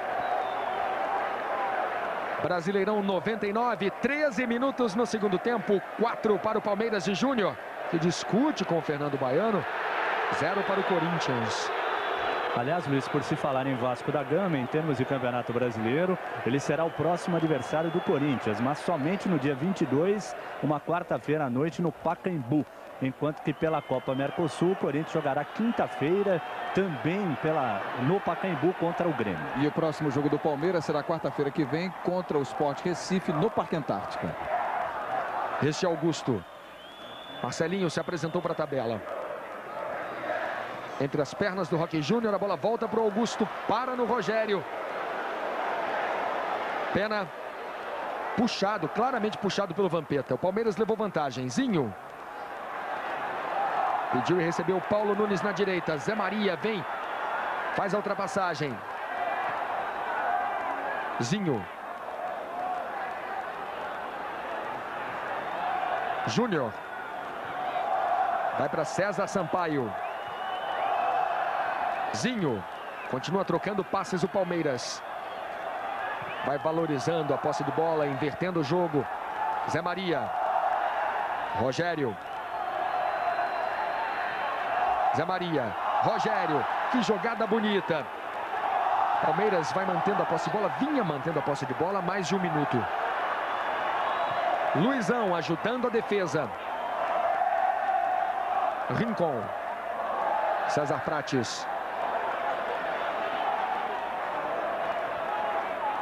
Speaker 3: Brasileirão 99, 13 minutos no segundo tempo, 4 para o Palmeiras de Júnior, que discute com o Fernando Baiano, 0 para o Corinthians.
Speaker 5: Aliás, Luiz, por se falar em Vasco da Gama, em termos de Campeonato Brasileiro, ele será o próximo adversário do Corinthians, mas somente no dia 22, uma quarta-feira à noite, no Pacaembu. Enquanto que pela Copa Mercosul, o Corinthians jogará quinta-feira também no Pacaembu contra o Grêmio.
Speaker 2: E o próximo jogo do Palmeiras será quarta-feira que vem contra o Sport Recife no Parque Antártica.
Speaker 3: Este é Augusto. Marcelinho se apresentou para a tabela. Entre as pernas do Roque Júnior, a bola volta para o Augusto, para no Rogério. Pena puxado, claramente puxado pelo Vampeta. O Palmeiras levou vantagem. Zinho. Pediu e recebeu Paulo Nunes na direita. Zé Maria vem, faz a ultrapassagem. Zinho. Júnior. Vai para César Sampaio. Zinho. Continua trocando passes o Palmeiras. Vai valorizando a posse de bola, invertendo o jogo. Zé Maria. Rogério. Zé Maria. Rogério. Que jogada bonita. Palmeiras vai mantendo a posse de bola. Vinha mantendo a posse de bola há mais de um minuto. Luizão ajudando a defesa. Rincon. César Prates.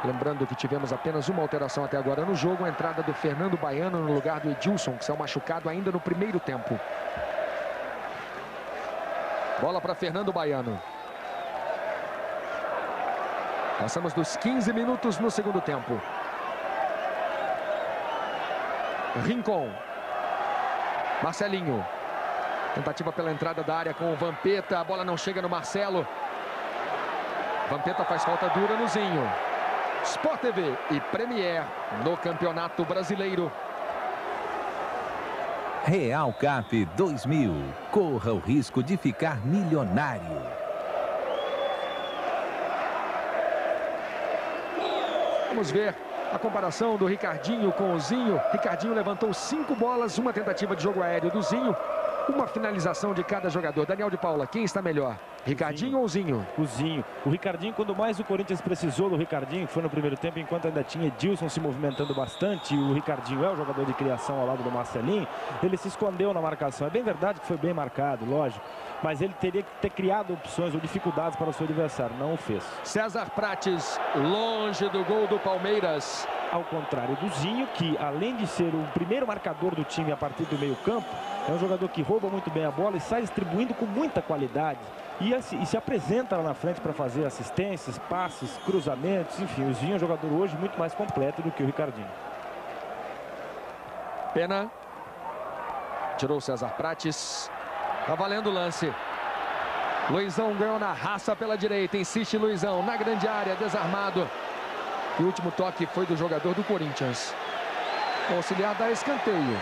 Speaker 3: Lembrando que tivemos apenas uma alteração até agora no jogo. A entrada do Fernando Baiano no lugar do Edilson, que saiu machucado ainda no primeiro tempo. Bola para Fernando Baiano. Passamos dos 15 minutos no segundo tempo. Rincon. Marcelinho. Tentativa pela entrada da área com o Vampeta. A bola não chega no Marcelo. Vampeta faz falta dura no Zinho. Sport TV e Premier no Campeonato Brasileiro.
Speaker 7: Real Cap 2000. Corra o risco de ficar milionário.
Speaker 3: Vamos ver a comparação do Ricardinho com o Zinho. Ricardinho levantou 5 bolas, uma tentativa de jogo aéreo do Zinho. Uma finalização de cada jogador. Daniel de Paula, quem está melhor? Ricardinho ou Zinho?
Speaker 4: O Zinho. O Ricardinho, quando mais o Corinthians precisou do Ricardinho, foi no primeiro tempo, enquanto ainda tinha Edilson se movimentando bastante. O Ricardinho é o jogador de criação ao lado do Marcelinho. Ele se escondeu na marcação. É bem verdade que foi bem marcado, lógico. Mas ele teria que ter criado opções ou dificuldades para o seu adversário. Não o fez.
Speaker 3: César Prates, longe do gol do Palmeiras.
Speaker 4: Ao contrário do Zinho, que além de ser o primeiro marcador do time a partir do meio campo, é um jogador que rouba muito bem a bola e sai distribuindo com muita qualidade. E se apresenta lá na frente para fazer assistências, passes, cruzamentos, enfim. O Zinho é um jogador hoje muito mais completo do que o Ricardinho.
Speaker 3: Pena. Tirou o César Prates. Tá valendo o lance. Luizão ganhou na raça pela direita. Insiste Luizão na grande área, desarmado. E o último toque foi do jogador do Corinthians. O auxiliar dá escanteio.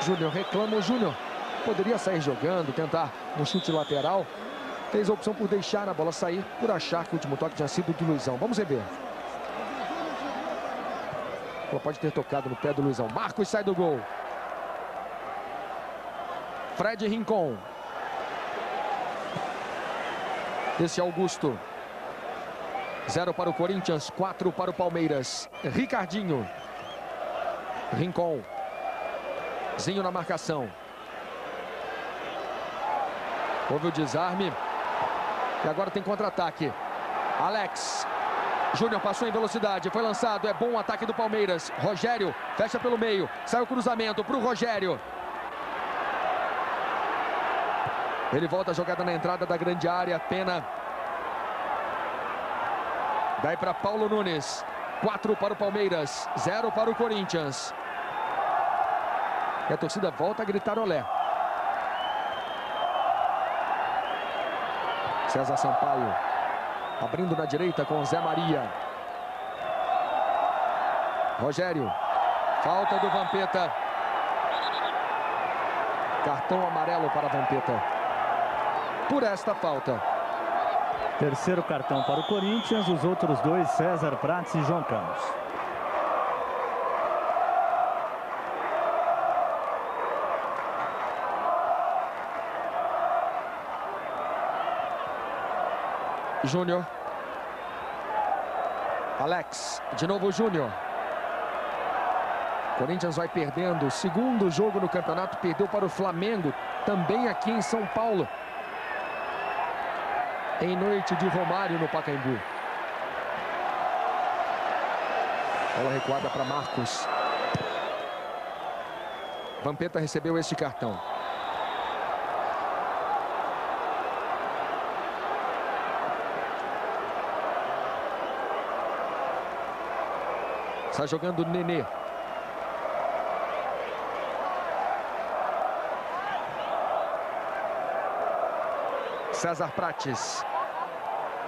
Speaker 3: Júnior reclama. O Júnior poderia sair jogando, tentar um chute lateral. Fez a opção por deixar a bola sair, por achar que o último toque tinha sido do Luizão. Vamos rever. Ela pode ter tocado no pé do Luizão. Marcos sai do gol. Fred Rincon. Esse é Augusto. 0 para o Corinthians, 4 para o Palmeiras. Ricardinho. Rincon. Zinho na marcação. Houve o desarme. E agora tem contra-ataque. Alex. Júnior passou em velocidade. Foi lançado. É bom o ataque do Palmeiras. Rogério fecha pelo meio. Sai o cruzamento para o Rogério. Ele volta a jogada na entrada da grande área. Pena. Daí para Paulo Nunes. 4 para o Palmeiras. 0 para o Corinthians. E a torcida volta a gritar olé. César Sampaio. Abrindo na direita com Zé Maria. Rogério. Falta do Vampeta. Cartão amarelo para Vampeta. por esta falta.
Speaker 5: Terceiro cartão para o Corinthians, os outros dois, César Prates e João Campos.
Speaker 3: Júnior. Alex, de novo o Júnior. Corinthians vai perdendo o segundo jogo no campeonato, perdeu para o Flamengo, também aqui em São Paulo. Em noite de Romário no Pacaembu. Bola recuada para Marcos. Vampeta recebeu este cartão. Está jogando o Nenê. César Prates.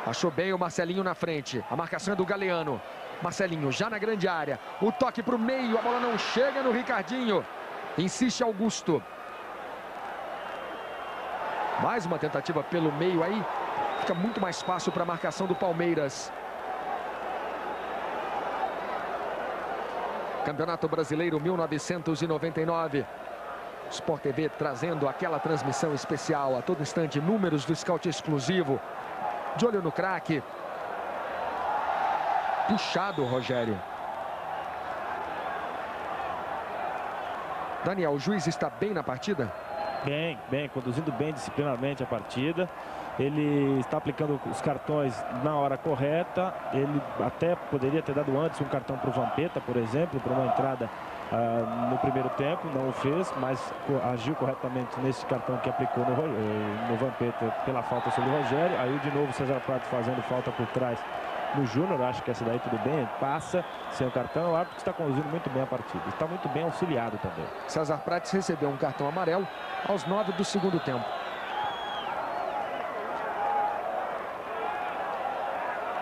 Speaker 3: Achou bem o Marcelinho na frente. A marcação é do Galeano. Marcelinho já na grande área. O toque para o meio. A bola não chega no Ricardinho. Insiste Augusto. Mais uma tentativa pelo meio aí. Fica muito mais fácil para a marcação do Palmeiras. Campeonato Brasileiro 1999. Sport TV trazendo aquela transmissão especial a todo instante. Números do scout exclusivo. De olho no craque. Puxado, Rogério. Daniel, o juiz está bem na partida?
Speaker 4: Bem, conduzindo bem disciplinarmente a partida. Ele está aplicando os cartões na hora correta. Ele até poderia ter dado antes um cartão para o Vampeta, por exemplo, para uma entrada no primeiro tempo. Não o fez, mas agiu corretamente nesse cartão que aplicou no Vampeta pela falta sobre o Rogério. Aí de novo o César Prates fazendo falta por trás no Júnior. Acho que essa daí tudo bem, passa sem o cartão. O árbitro está conduzindo muito bem a partida. Está muito bem auxiliado também.
Speaker 3: César Prates recebeu um cartão amarelo aos 9 do segundo tempo.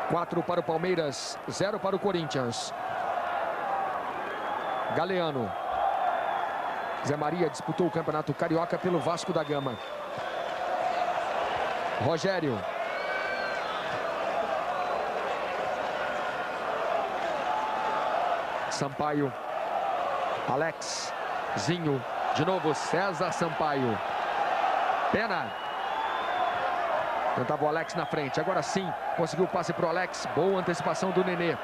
Speaker 3: Quatro para o Palmeiras, 0 para o Corinthians. Galeano. Zé Maria disputou o Campeonato Carioca pelo Vasco da Gama. Rogério. Sampaio. Alex. Zinho. De novo César Sampaio. Pena. Tentava o Alex na frente. Agora sim, conseguiu o passe para o Alex. Boa antecipação do Nenê.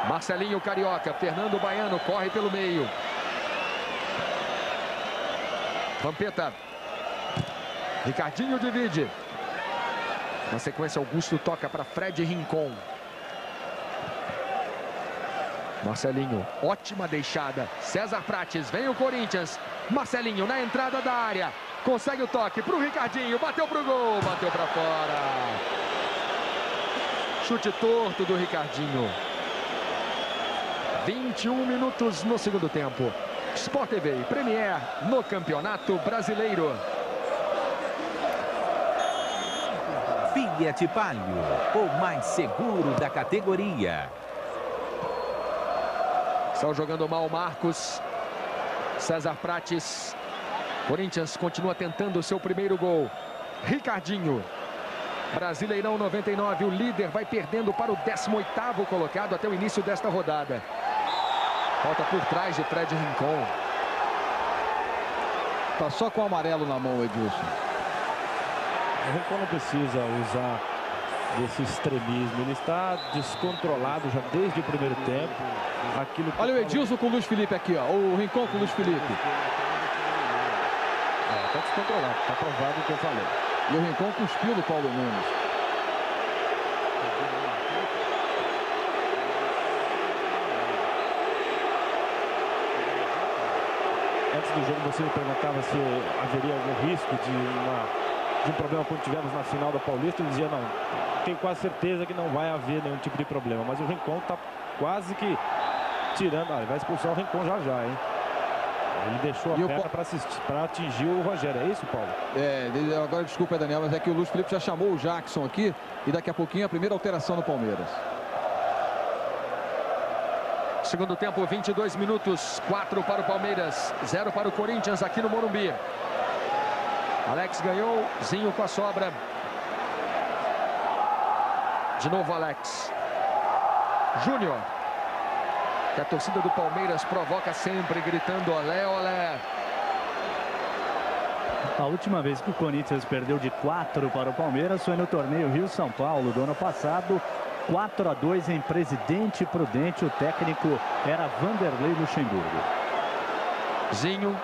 Speaker 3: Marcelinho Carioca. Fernando Baiano corre pelo meio. Vampeta. Ricardinho divide. Na sequência, Augusto toca para Fred Rincon. Marcelinho, ótima deixada. César Prates, vem o Corinthians. Marcelinho na entrada da área. Consegue o toque para o Ricardinho. Bateu para o gol, bateu para fora. Chute torto do Ricardinho. 21 minutos no segundo tempo. Sport TV e Premier no Campeonato Brasileiro.
Speaker 7: Fiat Palio, o mais seguro da categoria.
Speaker 3: Estão jogando mal Marcos. César Prates. Corinthians continua tentando o seu primeiro gol. Ricardinho. Brasileirão 99, o líder vai perdendo para o 18º colocado até o início desta rodada. Falta por trás de Fred Rincon.
Speaker 2: Tá só com o amarelo na mão, Edilson.
Speaker 4: O Rincon não precisa usar desse extremismo. Ele está descontrolado já desde o primeiro tempo. Aquilo que...
Speaker 2: Olha o Edilson com o Luiz Felipe aqui, ó. O Rincon com o Luiz Felipe.
Speaker 4: Está descontrolado, está provado o que eu falei.
Speaker 2: E o Rincon cuspiu do Paulo Nunes.
Speaker 4: Antes do jogo você me perguntava se haveria algum risco de um problema como tivemos na final da Paulista. Eu dizia, não, tenho quase certeza que não vai haver nenhum tipo de problema. Mas o Rincon está quase que tirando. Olha, vai expulsar o Rincon já, hein? Ele deixou a perna para atingir o Rogério. É isso, Paulo?
Speaker 2: É, agora desculpa, Daniel, mas é que o Luiz Felipe já chamou o Jackson aqui. E daqui a pouquinho a primeira alteração no Palmeiras.
Speaker 3: Segundo tempo, 22 minutos. 4 para o Palmeiras, 0 para o Corinthians aqui no Morumbi. Alex ganhou, Zinho com a sobra. De novo Alex. Júnior. Que a torcida do Palmeiras provoca sempre, gritando olé, olé.
Speaker 5: A última vez que o Corinthians perdeu de 4 para o Palmeiras foi no torneio Rio-São Paulo do ano passado. 4-2 em Presidente Prudente. O técnico era Vanderlei Luxemburgo.
Speaker 3: Zinho.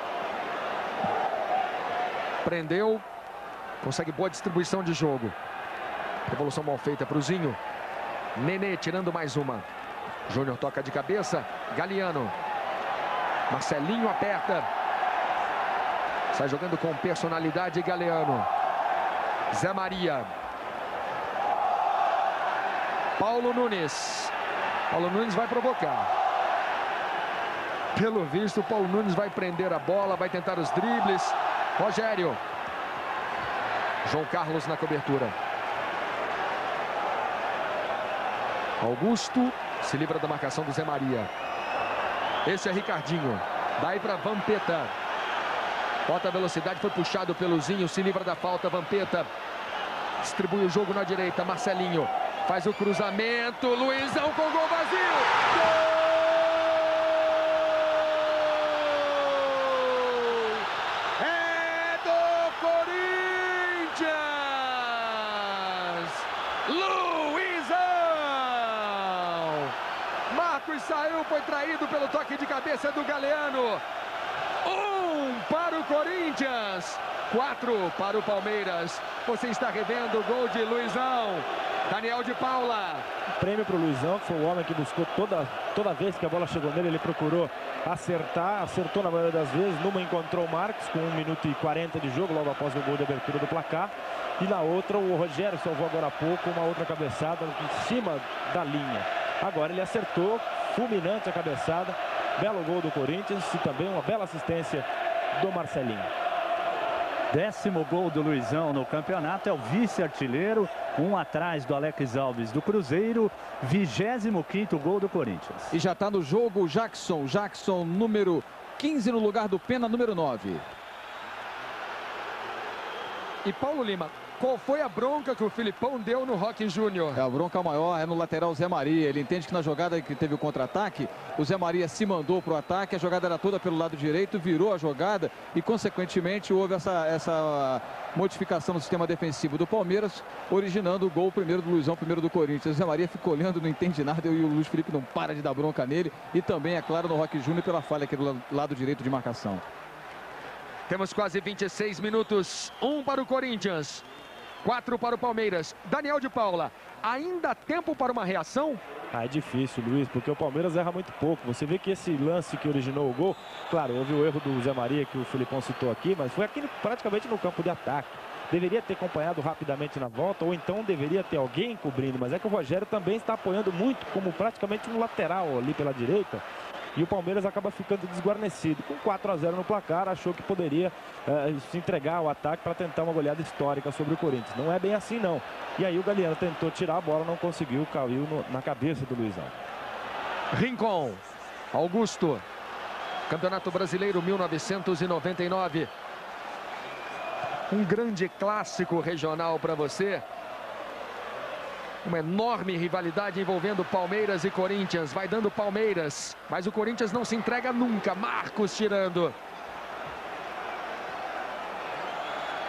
Speaker 3: Prendeu. Consegue boa distribuição de jogo. Revolução mal feita para o Zinho. Nenê tirando mais uma. Júnior toca de cabeça. Galiano. Marcelinho aperta. Sai jogando com personalidade Galeano. Zé Maria. Paulo Nunes. Paulo Nunes vai provocar. Pelo visto, Paulo Nunes vai prender a bola, vai tentar os dribles. Rogério. João Carlos na cobertura. Augusto se livra da marcação do Zé Maria. Esse é Ricardinho. Daí para Vampeta. Bota a velocidade, foi puxado pelo Zinho, se livra da falta, Vampeta. Distribui o jogo na direita, Marcelinho. Faz o cruzamento, Luizão com gol vazio. Gol! É do Corinthians! Luizão! Marcos saiu, foi traído pelo toque de cabeça do Galeano. 1 para o Corinthians, 4 para o Palmeiras. Você está revendo o gol de Luizão. Daniel de Paula.
Speaker 4: Prêmio para o Luizão, que foi o homem que buscou toda vez que a bola chegou nele, ele procurou acertar, acertou na maioria das vezes. Numa encontrou o Marcos com 1 minuto e 40 de jogo, logo após o gol de abertura do placar. E na outra o Rogério salvou agora há pouco uma outra cabeçada em cima da linha. Agora ele acertou, fulminante a cabeçada. Belo gol do Corinthians e também uma bela assistência do Marcelinho.
Speaker 5: 10º gol do Luizão no campeonato, é o vice-artilheiro, 1 atrás do Alex Alves do Cruzeiro, 25º gol do Corinthians.
Speaker 2: E já está no jogo Jackson número 15 no lugar do Pena, número 9.
Speaker 3: E Paulo Lima, qual foi a bronca que o Filipão deu no Roque Júnior?
Speaker 2: A bronca maior é no lateral Zé Maria. Ele entende que na jogada que teve o contra-ataque, o Zé Maria se mandou para o ataque, a jogada era toda pelo lado direito, virou a jogada e, consequentemente, houve essa modificação no sistema defensivo do Palmeiras, originando o gol primeiro do Luizão, primeiro do Corinthians. O Zé Maria ficou olhando, não entende nada, e o Luiz Felipe não para de dar bronca nele. E também, é claro, no Roque Júnior pela falha aqui do lado direito de marcação.
Speaker 3: Temos quase 26 minutos, 1 para o Corinthians. 4 para o Palmeiras. Daniel de Paula, ainda há tempo para uma reação?
Speaker 4: É difícil, Luiz, porque o Palmeiras erra muito pouco. Você vê que esse lance que originou o gol, claro, houve o erro do Zé Maria, que o Filipão citou aqui, mas foi aqui praticamente no campo de ataque. Deveria ter acompanhado rapidamente na volta, ou então deveria ter alguém cobrindo, mas é que o Rogério também está apoiando muito, como praticamente um lateral ali pela direita. E o Palmeiras acaba ficando desguarnecido. Com 4-0 no placar, achou que poderia se entregar ao ataque para tentar uma goleada histórica sobre o Corinthians. Não é bem assim, não. E aí o Galeano tentou tirar a bola, não conseguiu, caiu na cabeça do Luizão.
Speaker 3: Rincon, Augusto, Campeonato Brasileiro 1999. Um grande clássico regional para você. Uma enorme rivalidade envolvendo Palmeiras e Corinthians. Vai dando Palmeiras, mas o Corinthians não se entrega nunca. Marcos tirando.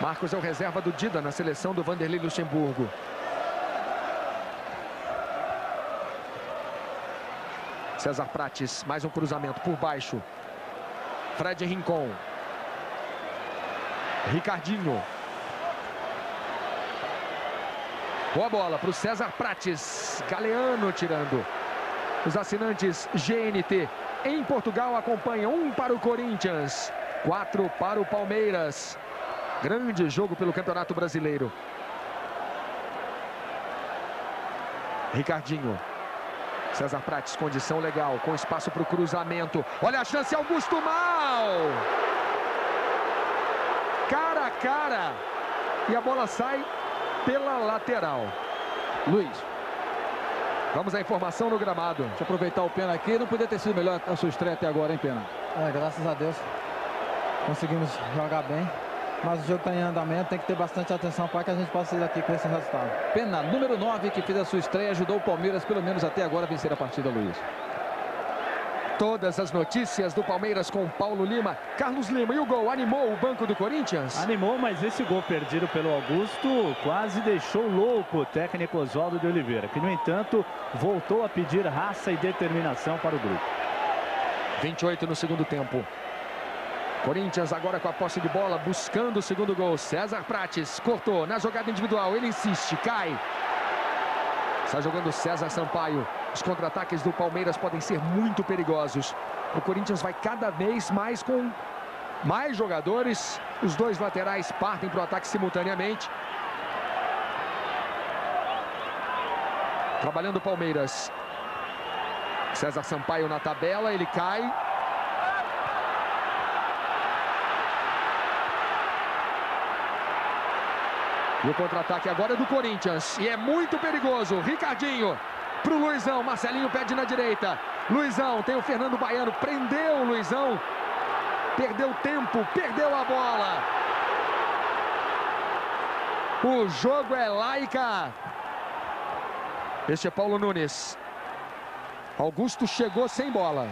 Speaker 3: Marcos é o reserva do Dida na seleção do Vanderlei Luxemburgo. César Prates, mais um cruzamento por baixo. Fred Rincon. Ricardinho. Boa bola para o César Prates. Galeano tirando. Os assinantes GNT em Portugal acompanham. 1 para o Corinthians, 4 para o Palmeiras. Grande jogo pelo Campeonato Brasileiro. Ricardinho. César Prates, condição legal, com espaço para o cruzamento. Olha a chance, Augusto mal. Cara a cara. E a bola sai pela lateral.
Speaker 2: Luiz.
Speaker 3: Vamos à informação no gramado.
Speaker 2: Deixa eu aproveitar o Pena aqui. Não podia ter sido melhor a sua estreia até agora, hein, Pena?
Speaker 11: Graças a Deus. Conseguimos jogar bem. mas o jogo está em andamento, tem que ter bastante atenção para que a gente possa ir daqui com esse resultado.
Speaker 2: Pena, número 9, que fez a sua estreia, ajudou o Palmeiras, pelo menos até agora, a vencer a partida, Luiz.
Speaker 3: Todas as notícias do Palmeiras com Paulo Lima. Carlos Lima, e o gol animou o banco do Corinthians?
Speaker 5: Animou, mas esse gol perdido pelo Augusto quase deixou louco o técnico Oswaldo de Oliveira, que, no entanto, voltou a pedir raça e determinação para o grupo.
Speaker 3: 28 no segundo tempo. Corinthians agora com a posse de bola, buscando o segundo gol. César Prates cortou na jogada individual, ele insiste, cai. Está jogando César Sampaio. Os contra-ataques do Palmeiras podem ser muito perigosos. O Corinthians vai cada vez mais com mais jogadores. Os dois laterais partem para o ataque simultaneamente. Trabalhando o Palmeiras. César Sampaio na tabela, ele cai. E o contra-ataque agora é do Corinthians. E é muito perigoso. Ricardinho para o Luizão. Marcelinho pede na direita. Luizão, tem o Fernando Baiano. Prendeu o Luizão. Perdeu tempo, perdeu a bola. O jogo é laica. Este é Paulo Nunes. Augusto chegou sem bola.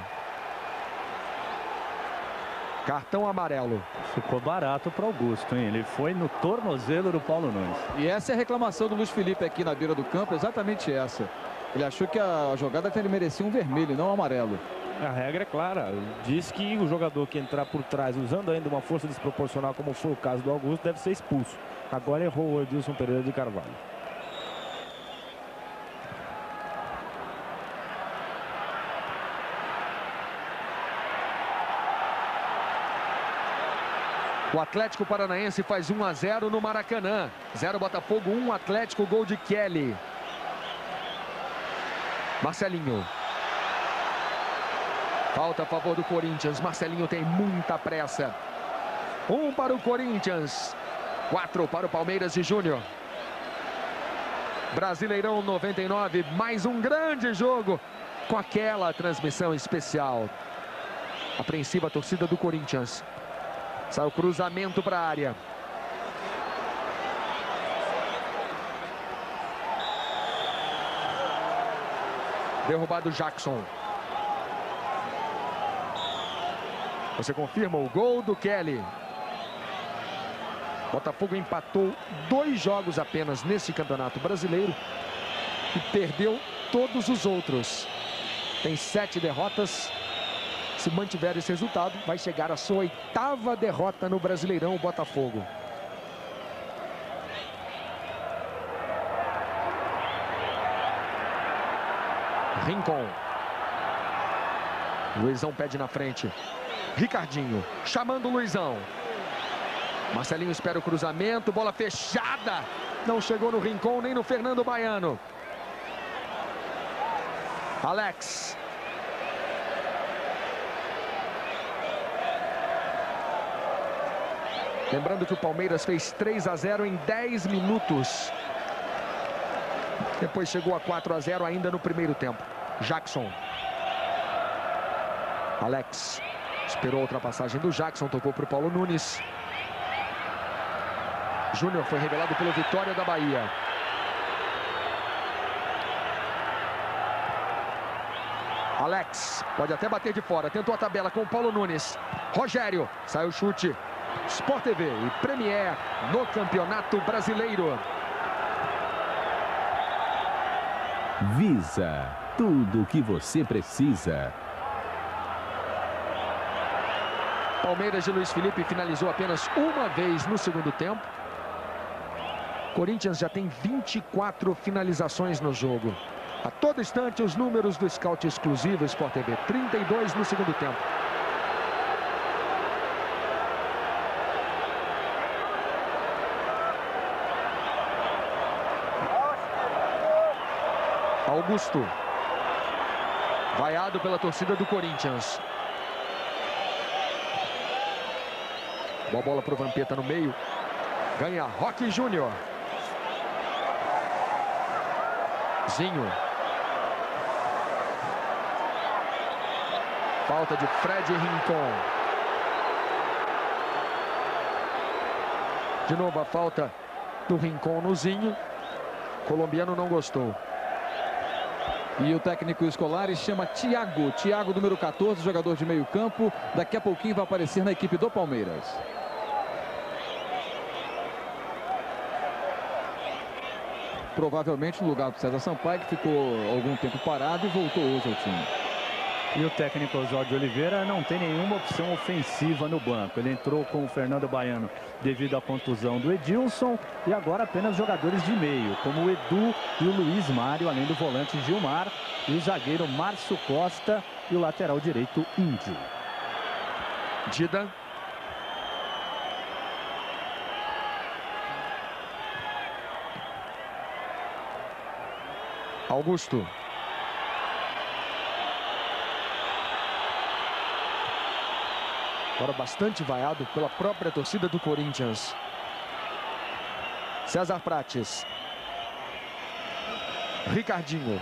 Speaker 3: Cartão amarelo.
Speaker 5: Ficou barato para Augusto, hein? Ele foi no tornozelo do Paulo Nunes.
Speaker 2: E essa é a reclamação do Luiz Felipe aqui na beira do campo, exatamente essa. Ele achou que a jogada até ele merecia um vermelho, não um amarelo.
Speaker 4: A regra é clara. Diz que o jogador que entrar por trás, usando ainda uma força desproporcional, como foi o caso do Augusto, deve ser expulso. Agora errou o Edilson Pereira de Carvalho.
Speaker 3: O Atlético Paranaense faz 1-0 no Maracanã. 0 Botafogo, 1 Atlético, gol de Kelly. Marcelinho. Falta a favor do Corinthians. Marcelinho tem muita pressa. 1 para o Corinthians. 4 para o Palmeiras e Júnior. Brasileirão 99. Mais um grande jogo com aquela transmissão especial. Apreensiva a torcida do Corinthians. Sai o cruzamento para a área. Derrubado Jackson. Você confirma o gol do Kelly. Botafogo empatou 2 jogos apenas nesse campeonato brasileiro e perdeu todos os outros. Tem 7 derrotas. Se mantiver esse resultado, vai chegar a sua 8ª derrota no Brasileirão, o Botafogo. Rincon. Luizão pede na frente. Ricardinho, chamando o Luizão. Marcelinho espera o cruzamento, bola fechada. Não chegou no Rincon, nem no Fernando Baiano. Alex. Lembrando que o Palmeiras fez 3-0 em 10 minutos. Depois chegou a 4-0 ainda no primeiro tempo. Jackson. Alex. Esperou a ultrapassagem do Jackson, tocou para o Paulo Nunes. Júnior foi revelado pelo Vitória da Bahia. Alex. Pode até bater de fora. Tentou a tabela com o Paulo Nunes. Rogério. Saiu o chute. Sport TV e Premier no Campeonato Brasileiro.
Speaker 7: Visa, tudo o que você precisa.
Speaker 3: Palmeiras de Luiz Felipe finalizou apenas uma vez no segundo tempo. Corinthians já tem 24 finalizações no jogo. A todo instante os números do Scout exclusivo Sport TV. 32 no segundo tempo. Augusto. Vaiado pela torcida do Corinthians. Boa bola para o Vampeta no meio. Ganha Roque Júnior. Zinho. Falta de Fred Rincon. De novo a falta do Rincon no Zinho. O colombiano não gostou.
Speaker 2: E o técnico escolar chama Thiago. Thiago, número 14, jogador de meio campo. Daqui a pouquinho vai aparecer na equipe do Palmeiras. Provavelmente no lugar do César Sampaio, que ficou algum tempo parado e voltou hoje ao time.
Speaker 5: E o técnico Oswaldo de Oliveira não tem nenhuma opção ofensiva no banco. Ele entrou com o Fernando Baiano devido à contusão do Edilson. E agora apenas jogadores de meio, como o Edu e o Luiz Mário, além do volante Gilmar e o zagueiro Márcio Costa e o lateral direito Índio.
Speaker 3: Dida. Augusto. Agora bastante vaiado pela própria torcida do Corinthians. César Prates. Ricardinho.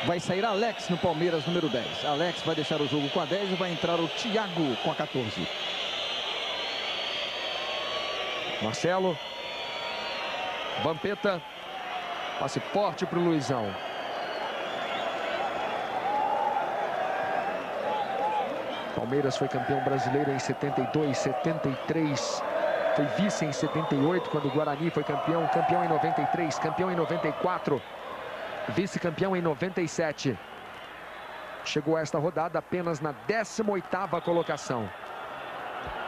Speaker 2: Vai sair Alex no Palmeiras, número 10. Alex vai deixar o jogo com a 10 e vai entrar o Thiago com a 14.
Speaker 3: Marcelo. Vampeta. Passe forte para o Luizão. Palmeiras foi campeão brasileiro em 72, 73. Foi vice em 78, quando o Guarani foi campeão. Campeão em 93, campeão em 94. Vice-campeão em 97. Chegou a esta rodada apenas na 18ª colocação.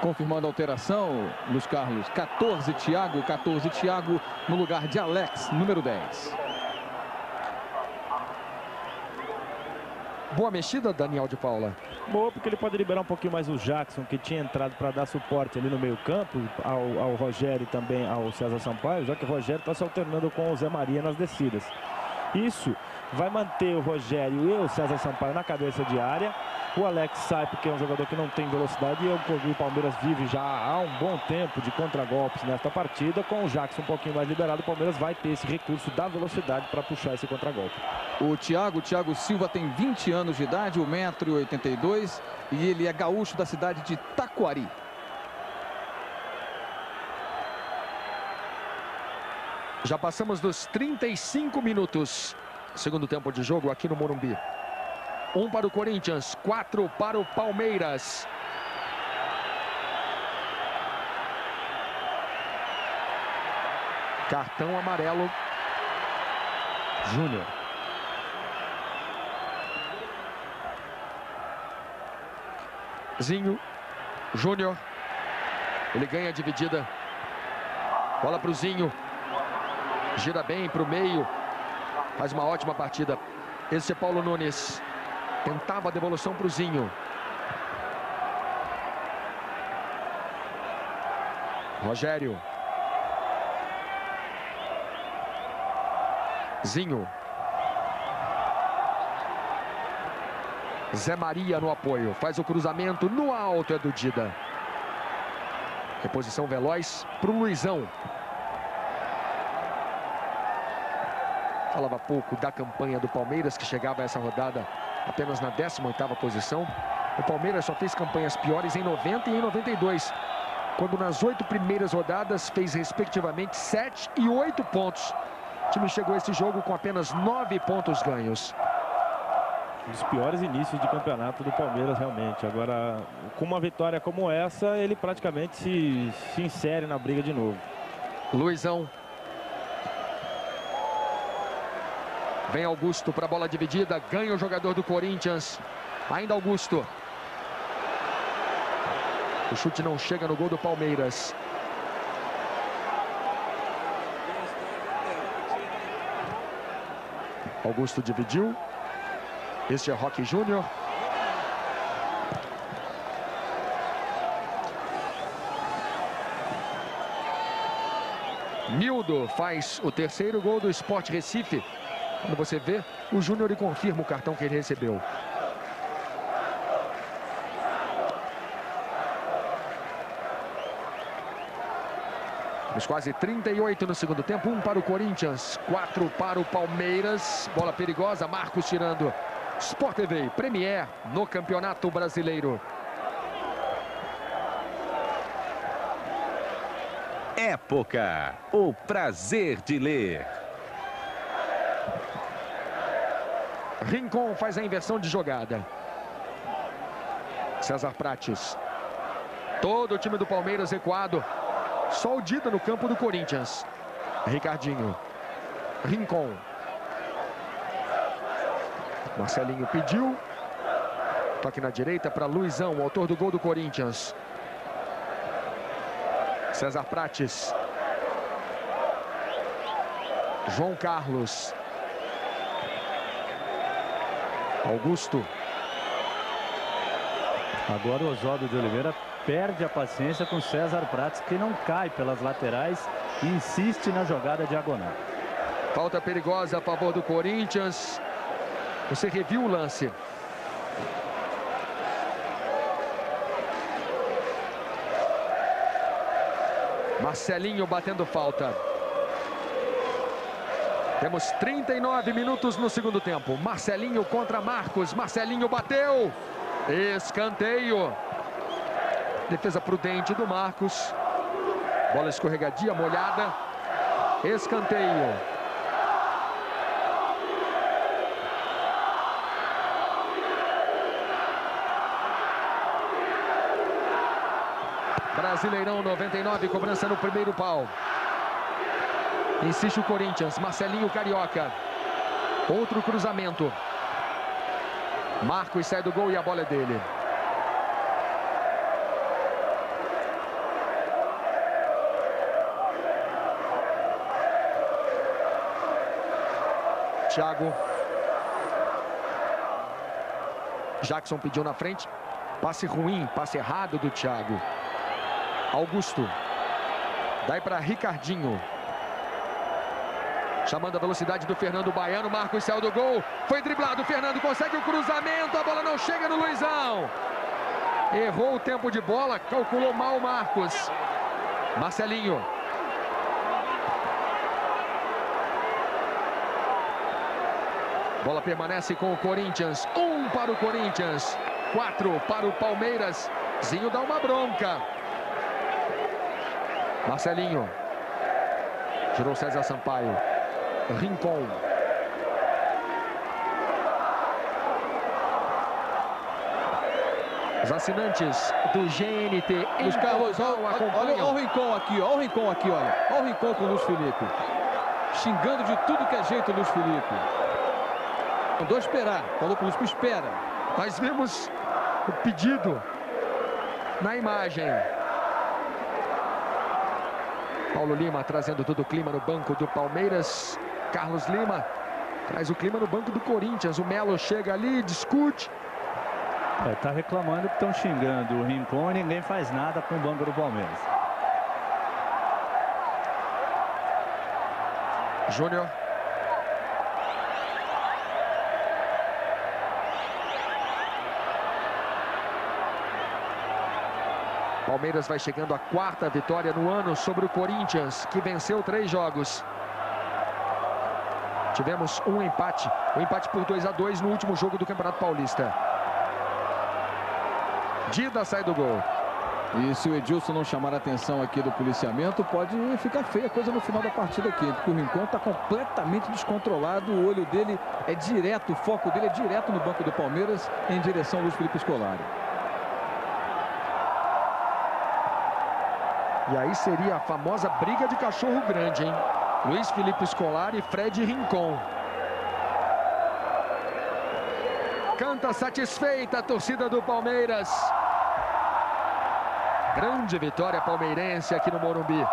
Speaker 2: Confirmando a alteração, Luiz Carlos, 14 Thiago no lugar de Alex, número 10.
Speaker 3: Boa mexida, Daniel de Paula.
Speaker 4: Boa, porque ele pode liberar um pouquinho mais o Jackson, que tinha entrado para dar suporte ali no meio campo, ao Rogério e também ao César Sampaio, já que o Rogério está se alternando com o Zé Maria nas descidas. Isso vai manter o Rogério e o César Sampaio na cabeça de área. O Alex sai porque é um jogador que não tem velocidade e o Palmeiras vive já há um bom tempo de contragolpes nesta partida. Com o Jackson um pouquinho mais liberado, o Palmeiras vai ter esse recurso da velocidade para puxar esse contragolpe.
Speaker 2: O Thiago Silva tem 20 anos de idade, 1,82 m e ele é gaúcho da cidade de Taquari.
Speaker 3: Já passamos dos 35 minutos. Segundo tempo de jogo aqui no Morumbi. 1 para o Corinthians, 4 para o Palmeiras. Cartão amarelo.
Speaker 5: Júnior.
Speaker 3: Zinho. Júnior. Ele ganha a dividida. Bola para o Zinho. Gira bem para o meio. Faz uma ótima partida. Esse é Paulo Nunes. Tentava a devolução para o Zinho. Rogério. Zinho. Zé Maria no apoio. Faz o cruzamento no alto, é do Dida. Reposição veloz para o Luizão. Falava pouco da campanha do Palmeiras, que chegava a essa rodada apenas na 18ª posição. O Palmeiras só fez campanhas piores em 90 e em 92, quando nas 8 primeiras rodadas fez respectivamente 7 e 8 pontos. O time chegou a esse jogo com apenas 9 pontos ganhos.
Speaker 4: Um dos piores inícios de campeonato do Palmeiras, realmente. Agora, com uma vitória como essa, ele praticamente se insere na briga de novo.
Speaker 3: Luizão. Vem Augusto para a bola dividida. Ganha o jogador do Corinthians. Ainda Augusto. O chute não chega no gol do Palmeiras. Augusto dividiu. Este é Roque Júnior. Nildo faz o terceiro gol do Sport Recife. Quando você vê, o Júnior e confirma o cartão que ele recebeu. Temos quase 38 no segundo tempo. 1 para o Corinthians, 4 para o Palmeiras. Bola perigosa, Marcos tirando Sport TV, Premier no Campeonato Brasileiro.
Speaker 7: Época, o prazer de ler.
Speaker 3: Rincon faz a inversão de jogada. César Prates. Todo o time do Palmeiras recuado. Só o Dida no campo do Corinthians. Ricardinho. Rincon. Marcelinho pediu. Toque na direita para Luizão, o autor do gol do Corinthians. César Prates. João Carlos. Augusto.
Speaker 5: Agora o Oswaldo de Oliveira perde a paciência com César Prates, que não cai pelas laterais e insiste na jogada diagonal.
Speaker 3: Falta perigosa a favor do Corinthians. Você reviu o lance. Marcelinho batendo falta. Temos 39 minutos no segundo tempo. Marcelinho contra Marcos. Marcelinho bateu. Escanteio. Defesa prudente do Marcos. Bola escorregadia, molhada. Escanteio. Brasileirão 99, cobrança no primeiro pau. Insiste o Corinthians, Marcelinho Carioca. Outro cruzamento. Marcos sai do gol e a bola é dele. Thiago. Jackson pediu na frente. Passe ruim, passe errado do Thiago. Augusto. Daí para Ricardinho. Chamando a velocidade do Fernando Baiano. Marcos saiu do gol. Foi driblado. Fernando consegue o cruzamento. A bola não chega no Luizão. Errou o tempo de bola. Calculou mal o Marcos. Marcelinho. Bola permanece com o Corinthians. 1 para o Corinthians. 4 para o Palmeiras. Zinho dá uma bronca. Marcelinho. Tirou César Sampaio. Rincon. Os assinantes do GNT
Speaker 2: Luiz Carlos, olha o Rincon aqui, ó. Olha o Rincon aqui, olha. Olha o Rincon com o Luiz Felipe. Xingando de tudo que é jeito o Luiz Felipe. Mandou esperar. Falou pro Luiz Felipe, espera.
Speaker 3: Nós vimos o pedido na imagem. Paulo Lima trazendo todo o clima no banco do Palmeiras. Carlos Lima traz o clima no banco do Corinthians. O Melo chega ali, discute.
Speaker 5: Tá reclamando que estão xingando o Rincon e ninguém faz nada com o banco do Palmeiras.
Speaker 3: Júnior. Palmeiras vai chegando à 4ª vitória no ano sobre o Corinthians, que venceu 3 jogos. Tivemos um empate, por 2-2 no último jogo do Campeonato Paulista. Dida sai do gol.
Speaker 2: E se o Edilson não chamar a atenção aqui do policiamento, pode ficar feia a coisa no final da partida aqui, porque o Rincon está completamente descontrolado, o olho dele é direto, o foco dele é direto no banco do Palmeiras, em direção ao Luiz Felipe Scolari.
Speaker 3: E aí seria a famosa briga de cachorro grande, hein? Luiz Felipe Scolari e Fred Rincon. Canta satisfeita a torcida do Palmeiras. Grande vitória palmeirense aqui no Morumbi.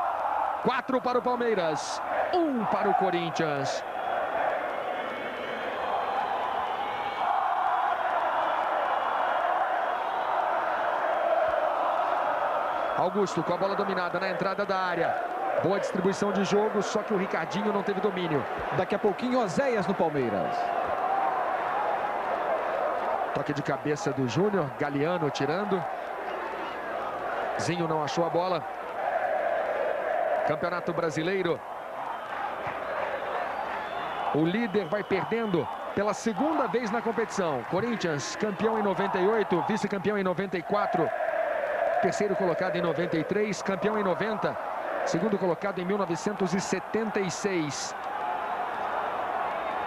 Speaker 3: 4 para o Palmeiras, 1 para o Corinthians. Augusto com a bola dominada na entrada da área. Boa distribuição de jogo, só que o Ricardinho não teve domínio.
Speaker 2: Daqui a pouquinho, Oséias no Palmeiras.
Speaker 3: Toque de cabeça do Júnior, Galeano tirando. Zinho não achou a bola. Campeonato Brasileiro. O líder vai perdendo pela segunda vez na competição. Corinthians, campeão em 98, vice-campeão em 94, terceiro colocado em 93, campeão em 90, segundo colocado em 1976.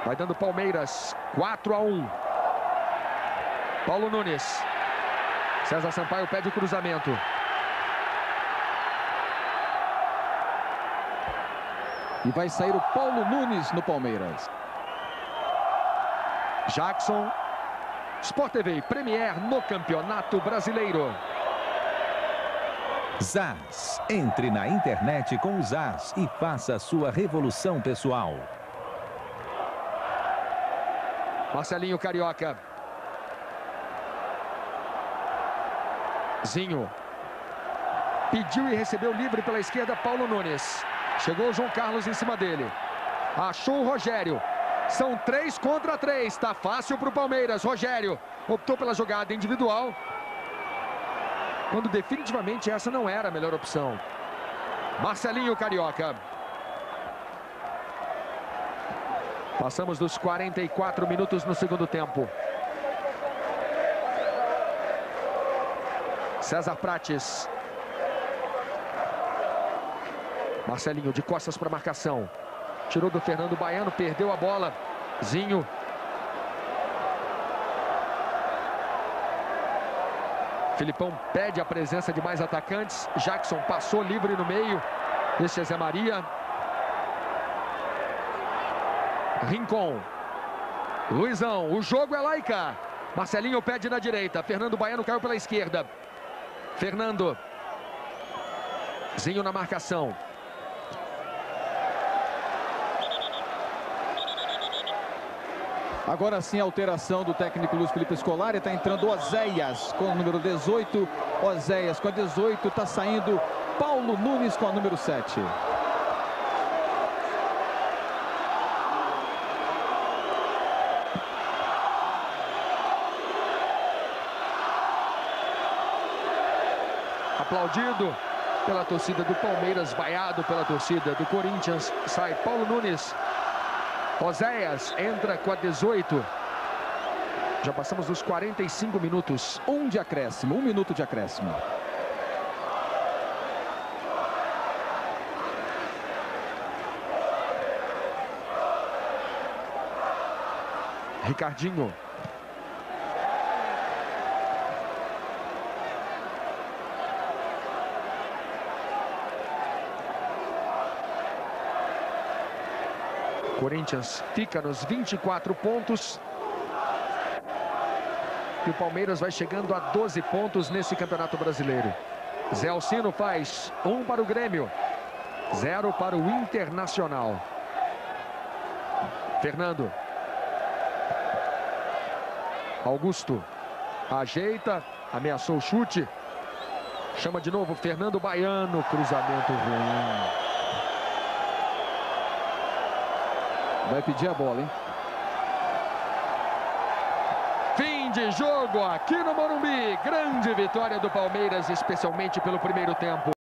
Speaker 3: Vai dando Palmeiras, 4-1. Paulo Nunes. César Sampaio pede o cruzamento.
Speaker 2: E vai sair o Paulo Nunes no Palmeiras.
Speaker 3: Jackson. Sport TV Premier no Campeonato Brasileiro.
Speaker 7: ZAS. Entre na internet com o ZAS e faça a sua revolução pessoal.
Speaker 3: Marcelinho Carioca. Zinho. Pediu e recebeu livre pela esquerda Paulo Nunes. Chegou o João Carlos em cima dele. Achou o Rogério. São 3 contra 3. Tá fácil para o Palmeiras. Rogério optou pela jogada individual, quando definitivamente essa não era a melhor opção. Marcelinho Carioca. Passamos dos 44 minutos no segundo tempo. César Prates. Marcelinho de costas para marcação. Tirou do Fernando Baiano, perdeu a bola. Zinho. Filipão pede a presença de mais atacantes. Jackson passou livre no meio. Este é Zé Maria. Rincon. Luizão, o jogo é lá e cá. Marcelinho pede na direita. Fernando Baiano caiu pela esquerda. Fernando. Zinho na marcação.
Speaker 2: Agora sim a alteração do técnico Luiz Felipe Scolari. Está entrando Oséias com o número 18. Oséias com a 18. Está saindo Paulo Nunes com a número 7.
Speaker 3: Aplaudido pela torcida do Palmeiras, vaiado pela torcida do Corinthians. Sai Paulo Nunes. Oséias entra com a 18. Já passamos dos 45 minutos.
Speaker 2: 1 de acréscimo, 1 minuto de acréscimo.
Speaker 3: Ricardinho. Corinthians fica nos 24 pontos. E o Palmeiras vai chegando a 12 pontos nesse Campeonato Brasileiro. Zé Alcino faz 1 para o Grêmio, 0 para o Internacional. Fernando. Augusto. Ajeita, ameaçou o chute. Chama de novo Fernando Baiano, cruzamento ruim.
Speaker 2: Vai pedir a bola, hein?
Speaker 3: Fim de jogo aqui no Morumbi. Grande vitória do Palmeiras, especialmente pelo primeiro tempo.